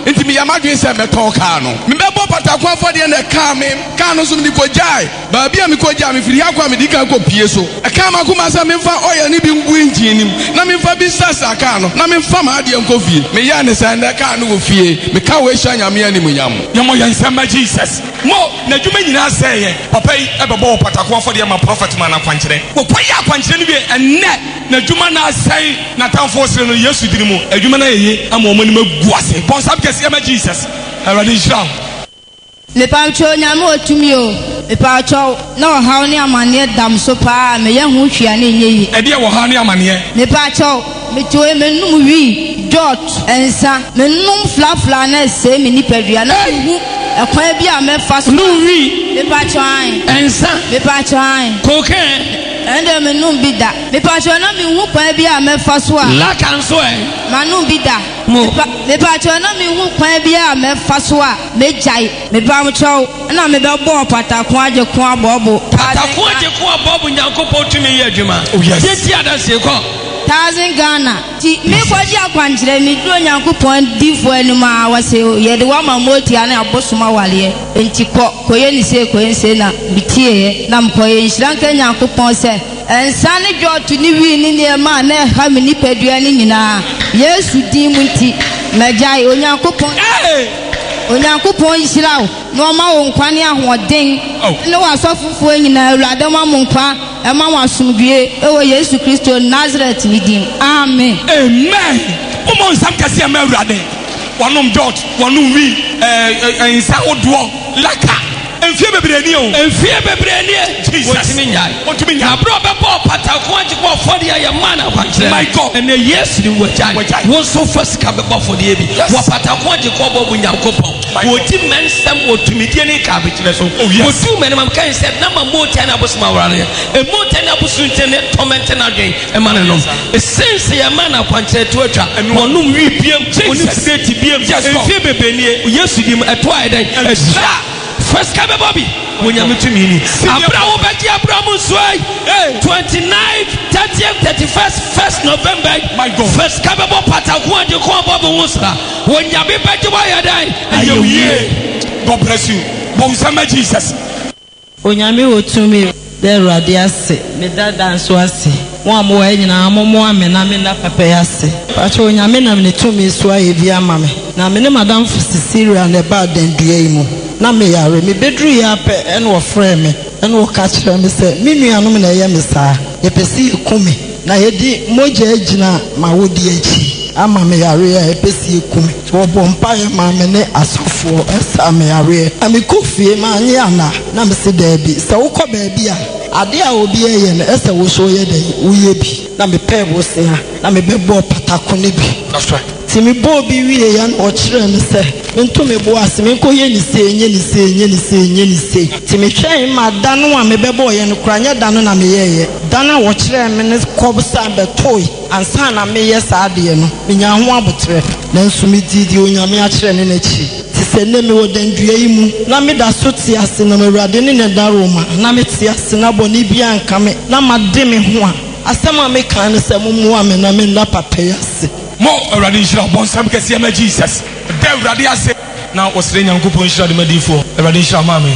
enti me yamadwe se me ton ka no me bebo patakwa fo de na ka me ka no so me ko jai ba bia me ko jai me firi akwa me dika ko pie so e ka ma kuma sa me fa oya ni bi ngu engine na me fa bi sasa ka no na me fa ma de nko fie me ya ne sa na ka no wo fie me ka we hya nyame ani mu nyam yamo yansama Jesus mo na dwuma nyina sey papa yi ebebo patakwa fo de ma prophet man akwankyere wo poya akwankyere ni bi enne na dwuma na sey na tamfo sere no Yesu diri mu adwuma na yeye ama omani magu ase bon sab kesi ama Jesus already sham me pa cho nyame otumi o me pa cho na ha oni amane dam so pa me ye hu hwia na enyi e de wo ha ni amane me pa cho me to me num wi dot ensa me num fla na se me ni padua na hu ekwan bia me fa so num wi me pa cho an ensa me pa cho an koken ende me num bi da me pa cho na me hu kwan bia me fa so a la kan so ma num bi da me pa cho na me hu kwan bia me fa so a me jai me pa mo cho na me be bo patakon aje ko abobo nyankopo tumi ye adwuma ye ti adase ko 1000 Ghana ti me kwaji akwankyere me duro nyankopon difo anima wase ye de wa mamoti ane abosoma wale enti koye ni se koye se na bitie na mkoye nhyiranka nyankopon se ensa ne dwoto ni wi ni ne ma na ha me ni padua ni nyina Yesu din mu nti majai onyankopon onyankopon yirawo no ma wo nkwane ahoden ne wasofufu nyina awurade ma mo nkwa e ma wasumdue e wo Yesu Kristo Nazareth ni din amen amen mo nsam kase ma awurade wonom dot wonom wi ensa odo laka enfie bebreni o Jesus otimi nya bro be bo patako anje ko for dia ya man akwankyere my God and yes ni wajai won so first ka be bo for dia bi wo patako anje ko bo nyankopon wo ti mensem otumidie ni ka be kire so wo tu men mam kan said na ma moti na bosma wrare e moti na bosunte ne comment na dwen e man no e sense ya man akwankyere to atwa wonum wi biem wonum state biem enfie bebreni Yesu dim eto aiden first kabe Bobby munyame tumi ni abra wo be dia abra mu soai 29th 30th 31st 1st November my God first kabe bo patako ade ko Bobo wosra wonyame be dia wa yadai ayewie God bless you bon sama Jesus onyame wotumi de radiase me dada nso ase won mo wa nyina mo amena me na papa yase pacho onyame na me tumi so aye bi ama me na me ne madam Cecilia ne ba den dua yi mu na me yare me bedru ya pe en wo frɛ me en wo ka kyerɛ me sɛ me nuanom na ɛyɛ me saa ye pesi ekumi na yedi moja agina ma wodi achi ama me yare ya pesi ekumi wo bompa ye ma me ne asofo esa me yare ami kofie ma anye ana na me se da bi sɛ wo kɔ ba bi a ade a obi eye no esa wo so ye den wo ye bi na me pɛ wo se ha na me bɛbɔ patako ne bi that's right timi bo bi wie ya no kyerɛ ne sɛ nto me bo ase me ko ye ni se timi hwɛn ma da no a me bɛbɔ ye no kranya da no na me ye da na wo kyerɛ me ne kɔbsa bɛtoi ansa na me ye saa de no me nya ho abotre na nso me didi onyame a kyerɛ ne n'akyi ti sɛ ne me wo dandua yi mu na me da so ti ase na me wurade ne ne da roma na me ti ase na bɔ ne bia nka me na ma de me ho a asɛm a me kan ne sɛ mo mu a me na me nda papa yase mo already shira bon sam kase ama Jesus da already ase na osire nyankopon shira de madifo already shira mama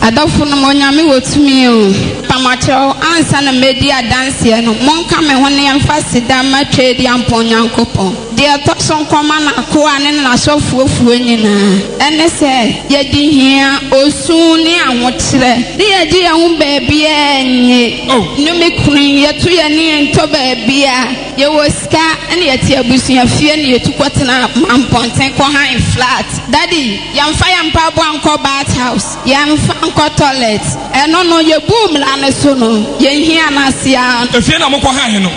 adafo no onyame wotumi o pamacho ansa na medi adanse no monka me ho ne yemfa sida ma twedi ampon nyankopon deɛ ɛtɔ so nkɔma na akoa ne n'asɔfoɔfoɔ nyinaa ɛne sɛ yɛde hia osu ne ahokyerɛ ne yɛgye yɛn ho baabi a nye ne me kunu yɛto yɛn ne yɛntɔ baabi a yɛwɔ sika ne yɛte abusuafie ne yɛtu kɔtena mampɔnten kɔhan flat daddy yɛmfa yɛn mpaboa nkɔ bath house yɛmfa nkɔ toilet ɛno no yɛbu mmara ne so no yɛnhia n'ase a efie na mokɔ ha he no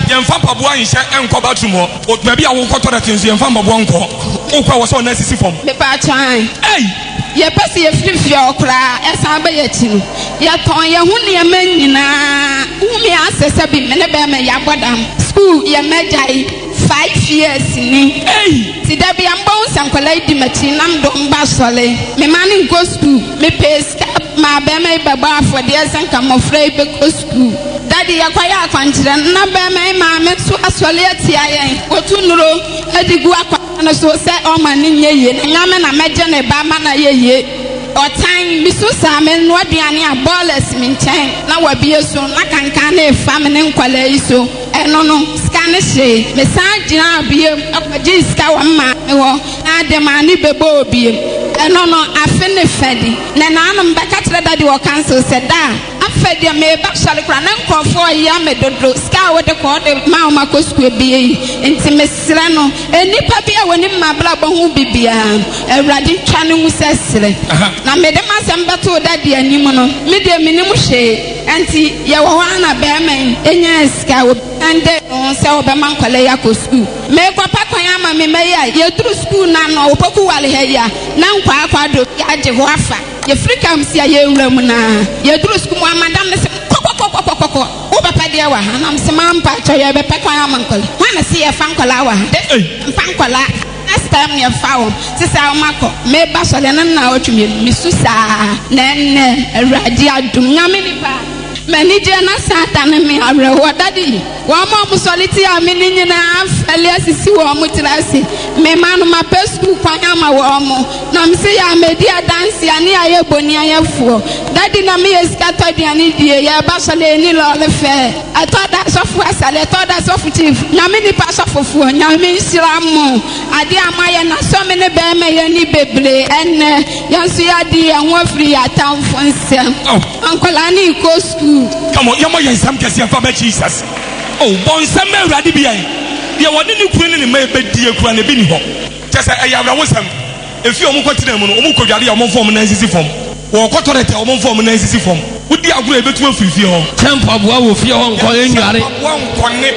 yɛmfa mpaboa nhyɛ ɛnkɔ bathroom hɔ baabi a wokɔ toilet nso yɛmfa mpaboa nkɔ wokɔ wɔ sɛ ɔna asisi fam mepatwan yɛpɛ sɛ yɛfiri fie ɔkoraa ɛsan bɛyɛ akyi no yɛtɔn yɛn ho nneɛma nyinaa wumi asɛ sɛ bi me ne bɛrima yɛabɔ dam school yɛmɛgyae 5 years ni ti da bi ambɔ sɛ nkɔla yi di m'akyi nam dɔm ba sɔle me ma ne nkɔ school mepɛ sika ma bɛrima yi bɛbɔ afɔdeɛ sɛ nka mmɔfra yi bɛkɔ school dadi yɛkɔyɛ akwankyerɛ na bɛrima yi maame so asɔle atia yɛn otu nuro adi gu akwankyerɛ no so sɛ ɔma ne nyɛ yie na nyame na mɛgye ne ba ma na yɛ yie ɔtan bi so saa me nnoa aduane a bɔɔlɛs me nkyɛn na wabie so na kankan ne efa me ne nkɔla yi so ɛno no sika ne hyee mesan gyina abiem akɔgye sika wɔ mma me hɔ na ade maa ne bɛbɔ obiem ɛno no afe ne fɛdi na naanom bɛka kyerɛ dade wɔ council sɛ daa afɛ deɛ meba sɔre kora ne nkɔɔfoɔ ɔyɛ me dodo sika a wode kɔ ɔde ma ɔma kɔ sukuu bie yi nti mesrɛ no nnipa bi a wɔne mmabrabɔ ho bibiaa awurade twa ne ho sɛ serɛ na mede masɛm bɛtoo dade anim no medeɛ menim hwee nti yɛwɔ hɔ ana bɛrima yi ɛnya sika ɛnde no sɛ wɔbɛma nkɔla yi akɔ sukuu meekɔpɛ kwan ama me mɛyi a yɛduru sukuu na no wɔpɔku wale ha yi a na nkwaakwa do yɛagye hɔ afa yɛfiri kam si a yɛwura mu naa yɛduru sukuu mu amadam ne sɛ kɔkɔkɔkɔkɔkɔ wobɛpɛ deɛ wɔ ha nam sɛ mampa kyɛ yɛbɛpɛ kwan ama nkɔla hwana se yɛfa nkɔla wɔ ha mfa nkɔla next time yɛfa wɔm sisɛ womakɔ meba sɔle no na wɔtwe mesu saa na ɛnnɛ awurade adom nyame nipa manigye na satan me awerɛhoɔ dade wɔn ma ɔmo sɔle ti a me ne nyinaa fɛle asisi wɔn mo tiri ase me ma no mapɛ sukuu kwan ama wɔn mo na me se yɛ amedi adanse a ne ayɛ boni ayɛfoɔ dade na me yɛ sika tɔ aduane die yɛba sɔle ani lɔɔle fɛ ɛtɔ da asɔfo asale ɛtɔ da asɔfo chief nyame nipa asɔfofoɔ nyame nhyira mo ade ama yɛ na sɔme ne bɛrima yɛ ni bebree ɛnnɛ yɛn nso yɛade yɛn ho afiri yɛ atamfo nsɛm nkɔla ne kɔ sukuu come on, you're my some Cassia for Jesus. Oh, bon, some ready behind. You want any queen in the may be dear Granny Binny Home. Just I have a wisdom. If you're more continent, Omuko Jari, or more form an NCC form, or Cotorette, or more form an NCC form, would be agreed between you. Champa Boy, if you're on calling Yari, one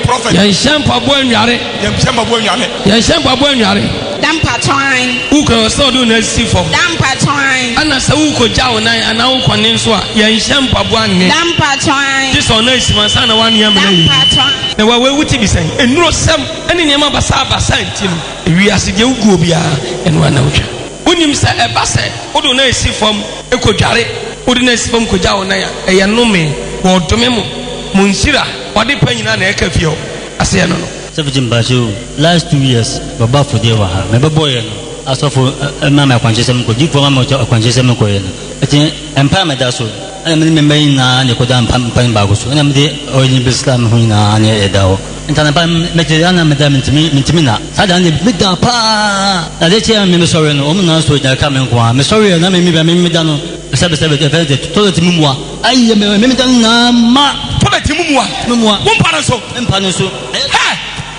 prophet, and Champa Boy Yari, and Champa Boy Yari, and Champa Boy Yari. Dampa twine. Who can also do NCC form? Dampa twine. And as a Uko Jaw and I, and now Quaninswa, Yan Champa Boy, Dampa twine. This on nice, my son, 1 year. Dampa twine. Now, where would he be saying? And no, some, any name of Basaba sent him. We are Sigil Gubia and one out. When you say a basse, what do I see from Eko Jare, what do I see from Kojao Naya, a Yanome, or Tomemo, Munsira, what depending on Ekafio? I say, no. 17 Baju, last 2 years, Baba for the Waha, Member Boy, as of a mamma quantism could give for Mamma quantism coin. I think Empire Dasso, and remember in Nikodam Pampan Bagus, and I'm the oil Bislam Huna Edao. And Tanapam Metana Madame Mintimina, suddenly big pa. Now they tell me, sorry, no one to the coming one. Sorry, and I may be Midano, the Sabbath toilet Mumwa. I am a Midana Ma, toilet Mumwa, one panaso, and Panaso.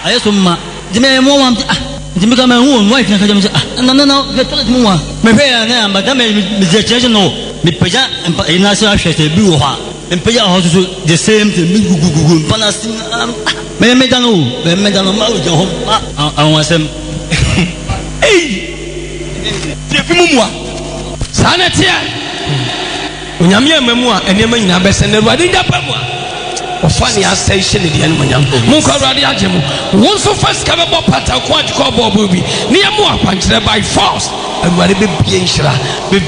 I assume the man won't become my own wife. No, the toilet Mumwa. My prayer, Madame Mization, no, Mipaja and Inasa Shate Buha, and Paya also the same to Mugu Panasin. Medano, Maujo, I want them. Hey, Mumwa, Sanatia, Unyamia Memua, and Yamina Bess and the Radinda Pamua. Funny as station in the end, Munka Radiajem. Once of first come about Pata Quad Cobo Booby, near more punch by force. And what it be Pienshra, be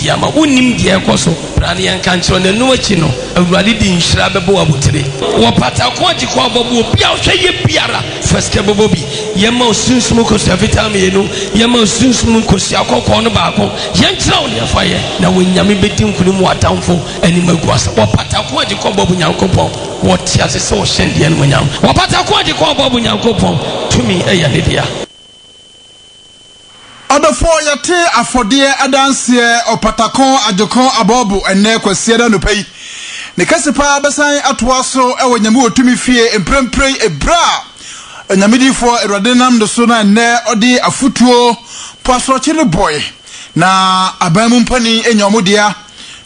Yama, Unim Diacoso, Rani and Cancho and the Nuachino, and Radidin Shrababo Abutri. Or Pata Quad Cobo Pia Piara, first Cabobi, Yamo soon smokers every time you know, Yamo soon smokers Yako corner barco, Yank fire. Now when Yami betting Kulimwa town for any Maguasa, or Pata Quad Cobo Yankopo. What has a so send the enemy now? What part of what you call Bob Yankopon to tumi ɛyɛ ne dea Odofo yate afodie adanse opatakon ajokon abobo enne kwasie da no pai ne kasipa besan atoa so ewo nyame otumi fie empremprem ebra nyamedifo erode nam do so na enne odi afutuo poasoche ne boy na abamu mpani enyamudia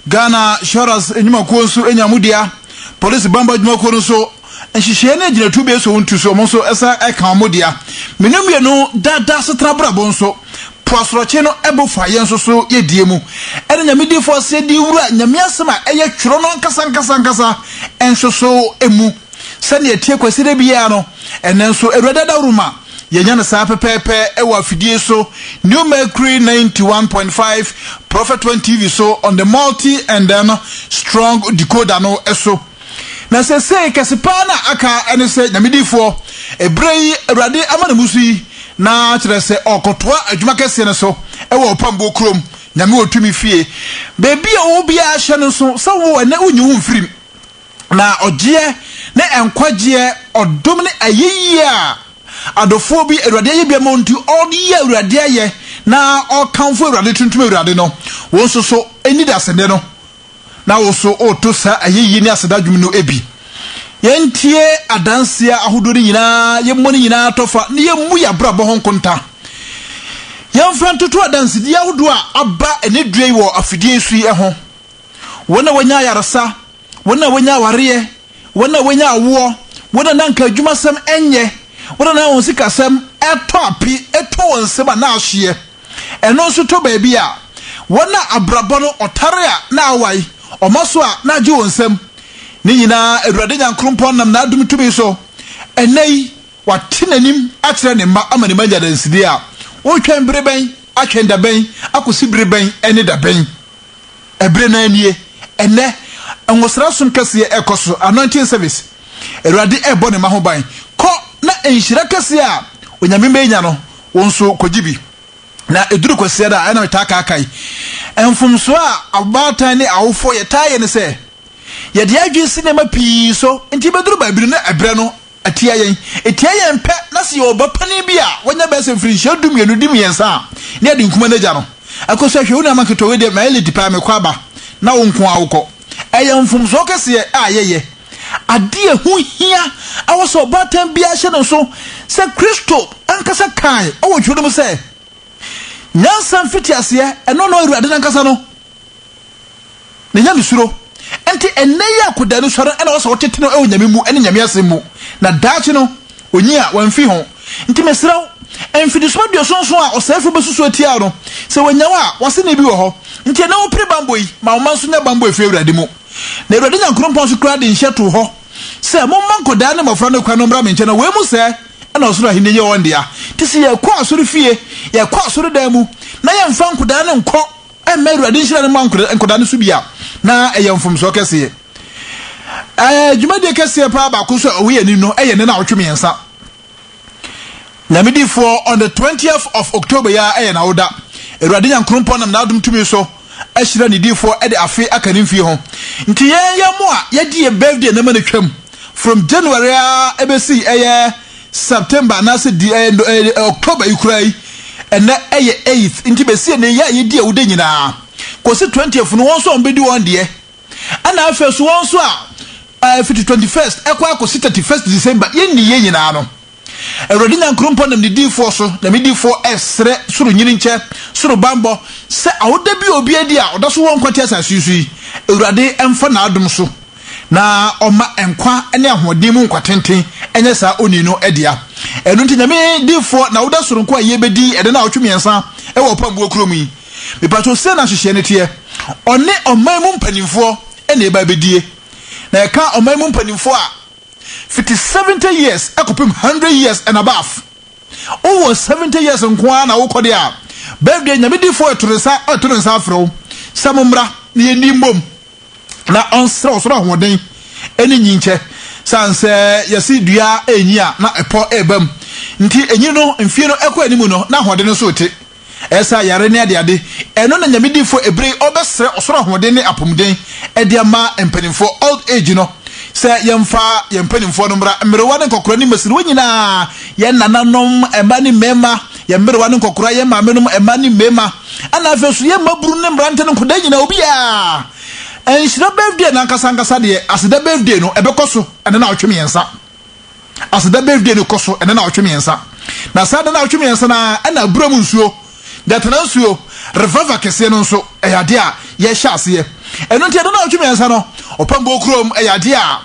Ghana Shorers enyumakuo nso enyamudia police bamba dwumakuo nso nhihye na gina tube so wontu so mo so esa eka omodia menumye no dada setrabra bonso poasroche no ebofa yenso so yedie mu ene nyamedifo se di wura nyamiasema eye tworo no nkasa enso so emu sane etie kwasire bia no ene nso erode da uruma yenya na sa pepepe ewa afidie so New Mercury 91.5 Prophet 1 TV so on the multi and then strong decoder no eso na se kasipana aka ene se nyamedifo ebrei erade amana musi na kire se okotoa adwuma kese ne so ewa opambo krom nyame otumi fie bebi a wo bia hye no so sawo ene unyu mfirim na ogie na enkwagye odom ne ayeyi a adofo bi erade ye bia montu odi ya erade ye na okanfo erade tuntum erade no wo so eni dasende no na wo so otosa ayeyi ne aseda dwum no ebi yentie adansia ahodori nyina yemmoni nyina tofa ne yemmu ya brabo honkonta yemfrantoto adansi ahodo a aba ene duei wo afidie sui ho wona wanya yarasa wona wanya ware wona wanya awo wona nanka adwuma sam enye wona na won sika sam eto api eto wonsem na ahye eno nso to ba bia wona abrabo no otare a na awai omaso a na age wonsem ni nyina Awurade Nyankrompon nam na adum tumi so enei watenanim akere ne ma amane magya dansidi a wotwen breben atwenda ben akosi breben ene da ben ebre na anie ene enwosra som kase ekoso anointing service Awurade ebo ne ma ho ban ko na enhira kase a onyame menya no wonso kogibi na eduru kwase da ana metaka akai enfumso a abatan ne awofo yetaye ne se yede adwi sinema pii so enti beduru babiri na ebre no atia yen pe na se yo bapani bia wonya be se firi hwedum yenu dim yensa ne ade nkuma na ja no akoso hwe wona maketo we de ma ele dipa me kwaba na wonko awoko eyemfum so kese ayeye ade hu hia awoso batan bia hye no so se Kristo ankasa kai owo twodum se nyansa mfiti ase eno no Awurade ankasa no ne nya misuro enti eneya akoda no soro ena woso wotete no nyame mu ene nyame asem mu na daachi no onyi a wanfi ho enti mesraw enfidi so dio sonso a osafo besusu atia no se wanyawa wose na bi wo ho enti na wo pre bambo yi ma wo manso nya bambo efi Awurade mu na Awurade Nyankrompon so kra de nhyeto ho se mo mankoda ne mafra no kwa no mbra menche na we mu se ena osoro ahinye wondia ti se ye kwa asoro fie ye kwa asoro da mu na ye mfa nkoda ne nko emme Awurade nhira ne mankoda ne so bia na eyemfum so kese jumade kese pa ba ko so owe ani no eye ne na otweme yensa nyamedi for on the 20th of October ya eye na oda Awurade Nyankrompon nam na adum tumi so ahira ne di for e de afi akani mfie ho nti ye mo a ye di birthday na ma na twam from January ebesi eye September na se di October ikurai ene eye 8th nti besi ne ya ye di awude nyina kosi 20th no wonso ombedi won de ana afeso wonso a 21st ekwa kosi 31st December yenni ye nyina no Awurade Nyankrompon nam di for so na me di for esre suru nyini nche suru bambo se awoda bi obi adi a oda so won kwati asasui Awurade emfa na adom so na oma enkwa ene ahoden mu nkwatenten enye sa oni no edia enu ntanyame di for na woda suru nko aye bedi ede na otwemiensa e wo pambuo krom yi me pato se na hwehwe ne tie one oman mu mpanimfo ene ba bedie na eka oman mu mpanimfo a 70 years ekopem 100 years and above over 70 years nko na wo kode a birthday nyamedi for eturensa afro samumra ne yeni mbom na onsra osoro ahoden ene nyinche sanse yesi dua enyi a na epo ebam nti enyi no mfie no ekọ animu no na ahoden no so te esa yare ne ade eno na nyamedi for ebre obesre osoro ahoden ne apomden ede ama empanimfo old age no sɛ yɛmfa yɛmpanimfoɔ no mmerewa ne nkɔkora ne masiri wo nyinaa yɛ nananom ɛma ne mmɛma yɛ mmerewa ne nkɔkora yɛ maamenom ɛma ne mmɛma ana afei so yɛ mmaburu ne mmerante no nkoda nyinaa obiaa ɛnhyira birthday na ankasa deɛ aseda birthday no ɛbɛkɔ so ɛne na ɔtwe mmiɛnsa aseda birthday no kɔ so ɛne na ɔtwe mmiɛnsa na saa de na ɔtwe mmiɛnsa na ɛna abura mu nsuo datana nsuo revival kɛseɛ no nso ɛyɛ adeɛ a yɛhyɛ aseɛ ɛno nti ɛde na ɔtwe mmiɛnsa no ɔpambo kurom ɛyɛ adeɛ a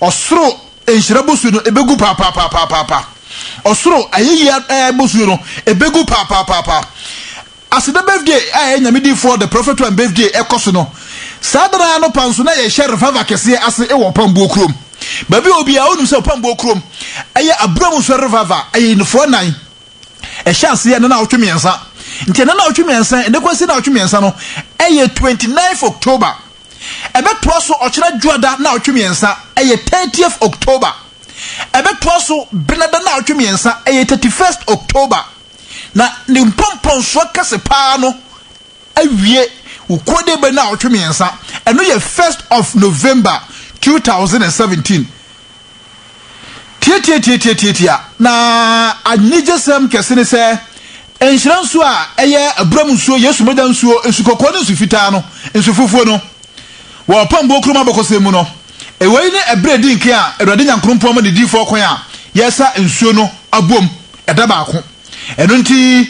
ɔsoro nhyira bosu no ɛbɛgu paapaapaapaa ɔsoro ayɛyɛ bosu no ɛbɛgu paapaapaapaa aseda birthday a nyamedifoɔ the prophet one birthday ɛkɔ so no saa dana no panso na yɛhyɛ revival kɛseɛ ase ɛwɔ ɔpambo kurom baabi obi a onum sɛ ɔpambo kurom ɛyɛ abramu so revival ɛyɛ nifoɔ nan ɛhyɛ aseɛ na ɔtwe mmiɛnsa nti na ɔtwe mmiɛnsa ɛde kwasi na ɔtwe mmiɛnsa no ɛyɛ 29th October ɛbɛtoa so ɔkyerɛ dwoada na ɔtwe mmiɛnsa ɛyɛ 30th October ɛbɛtoa so benada na ɔtwe mmiɛnsa ɛyɛ 31st October na ne mpɔmpɔn so kase paa no awie ukode be na ɔtwe mmiɛnsa ɛno yɛ 1st of November 2017 tia na anyigesem kɛse ne sɛ enhyira nso a ɛyɛ abram nsuo yesu mogya nsuo nsukɔkɔ ne nsufitaa no nsufufuo no wɔ pambo kroma bɔkɔsɛ mu no ewei ne ebre di nke a Awurade Nyankopɔn ma didifo kwan a yɛsa nsuo no abom ɛda baako ɛno nti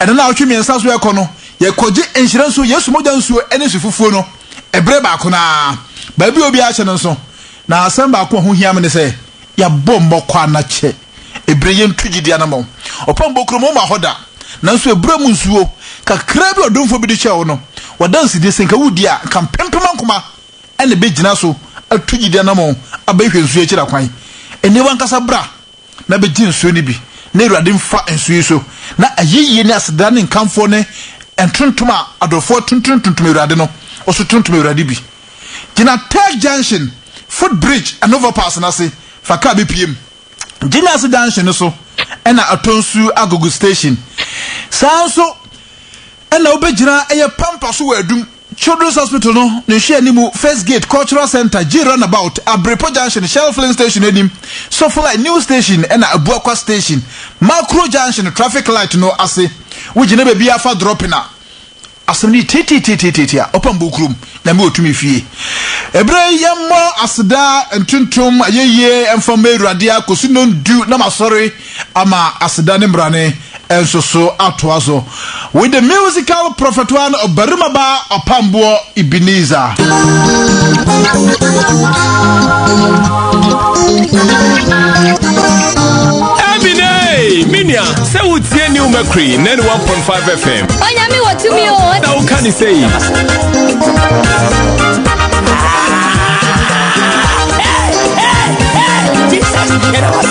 ɛna na ɔtwe mmiɛnsa so ɛkɔ no yɛkɔgye enhyira nsuo yesu mogya nsuo ɛne nsufufuo no ebre baako na baabi obi a hyɛ no nso na asɛm baako ho hia me ne sɛ yɛbɔ mmɔkɔ anakyɛ ebre yɛntu gyidia na mɔ ɔpambo kroma ma hoda nanso ebura mu nsuo kakra bi odonfo bi de kyɛw no wadansi de senka wudi a kampempema nkoma ene be gyina so atu gidi na mo abehwe nsuo akira kwan ene wankasa bra na be gyi nsuo ni bi na Awurade mfa nsuo so na ayiye ne aseda ne nkamfo ne entontom a adofo tuntuntuntum Awurade no oso tuntum Awurade bi gyina Tech Junction footbridge and overpass na se faka be piem gyina ase junction so ena atonsu agogo station sanso ena obegyina eye pampa so wadum children's hospital no ne hwe animu first gate cultural center G runabout Abrepo junction Shell filling station anim Soflight new station ena Abuakwa station Macro junction traffic light no ase wogine be bia fa dropping a asemi titi a opambo krum na me otumi fie ebre yemmo aseda entuntum ayeye emfama Awurade akosi no ndu na masori ama aseda ne mbrane ensoso atoazo with the musical prophet one of Barimaba Opambo Ebenezer. Minia, say we see new Mercury 91.5 FM. Oh, yami what to me oh. Now can you say? Hey, Jesus, get us.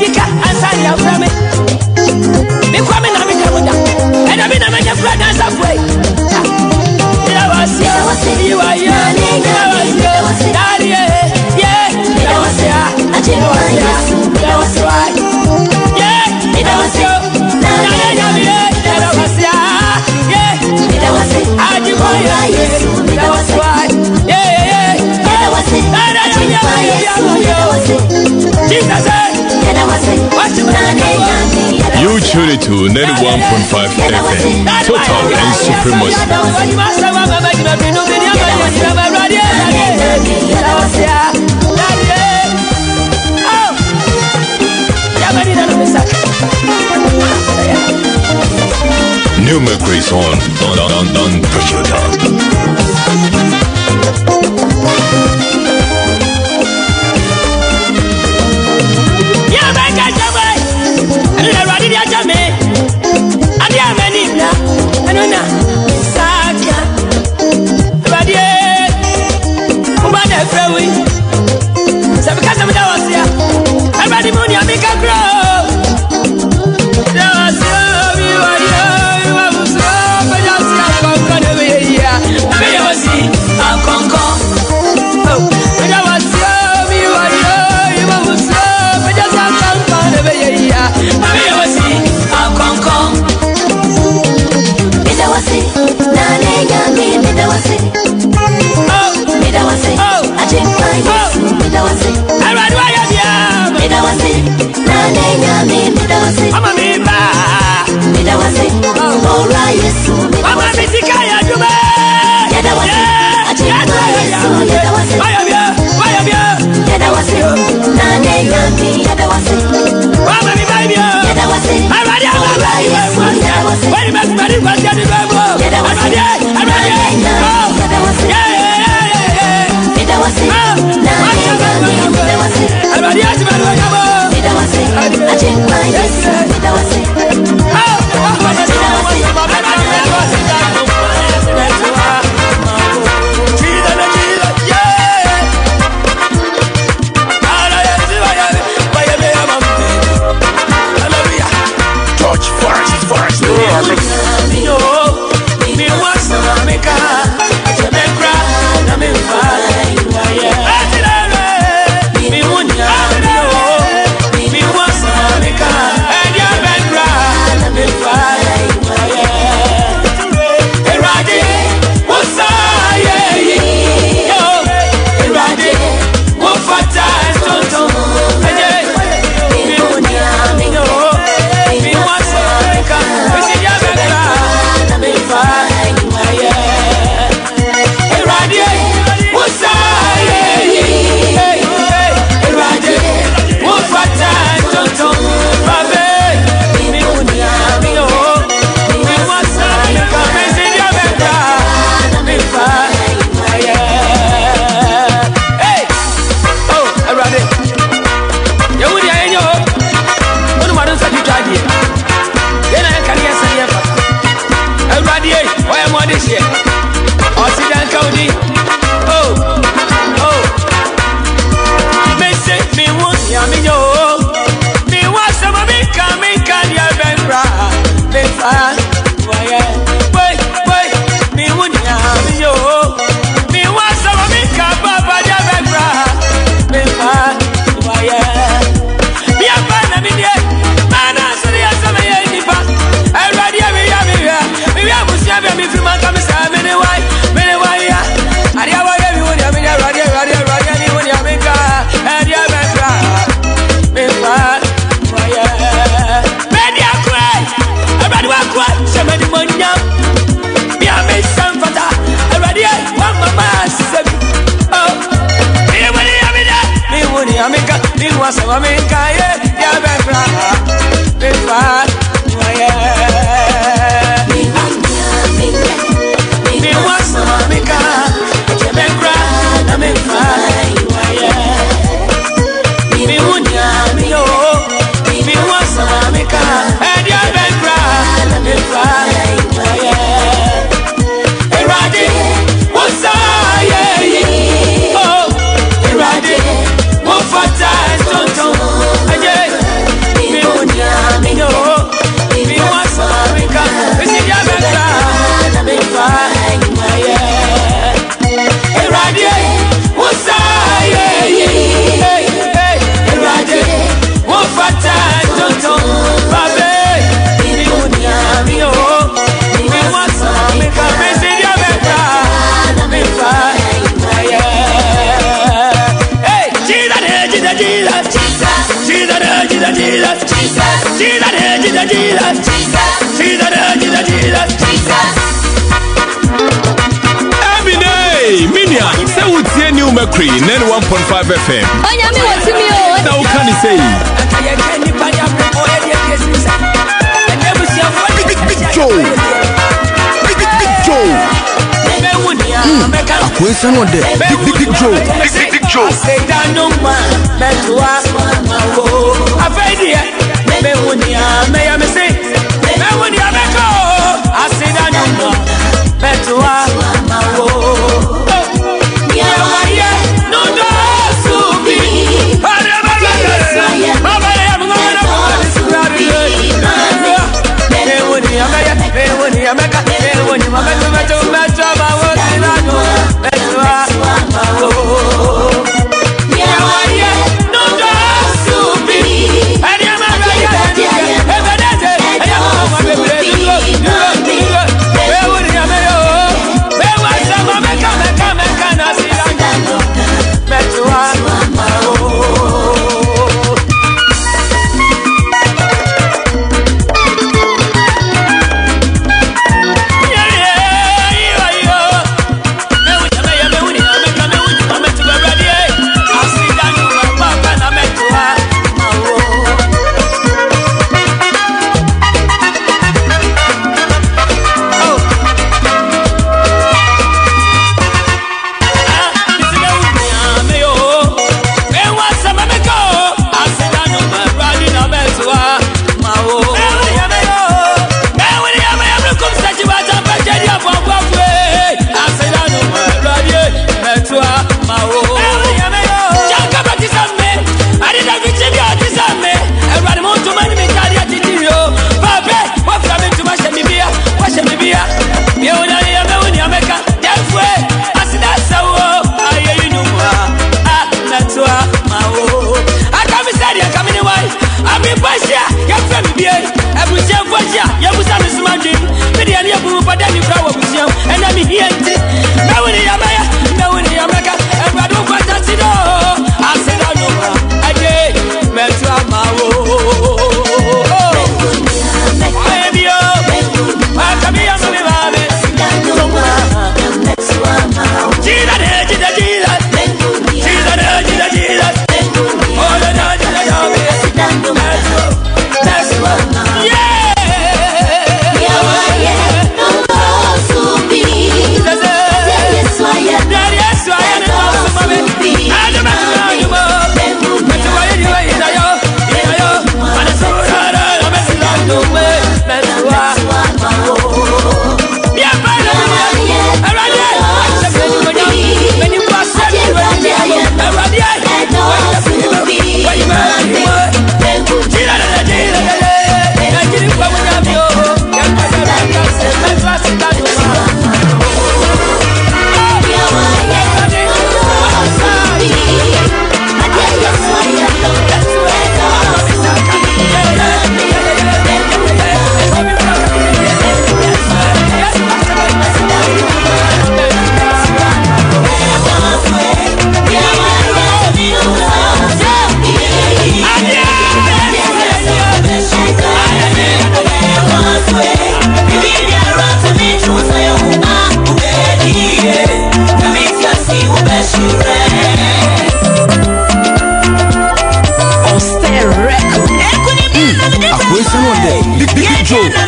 Did to 91.5 FM. Total and Supremacy. New Mercury is on Pressure Down. What's Mercury 91.5 FM. Onyame wotumi o. Now can you say? Big Joe. Big Joe. Akwesa no de. Big Joe. Big Joe.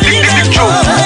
Big Joe.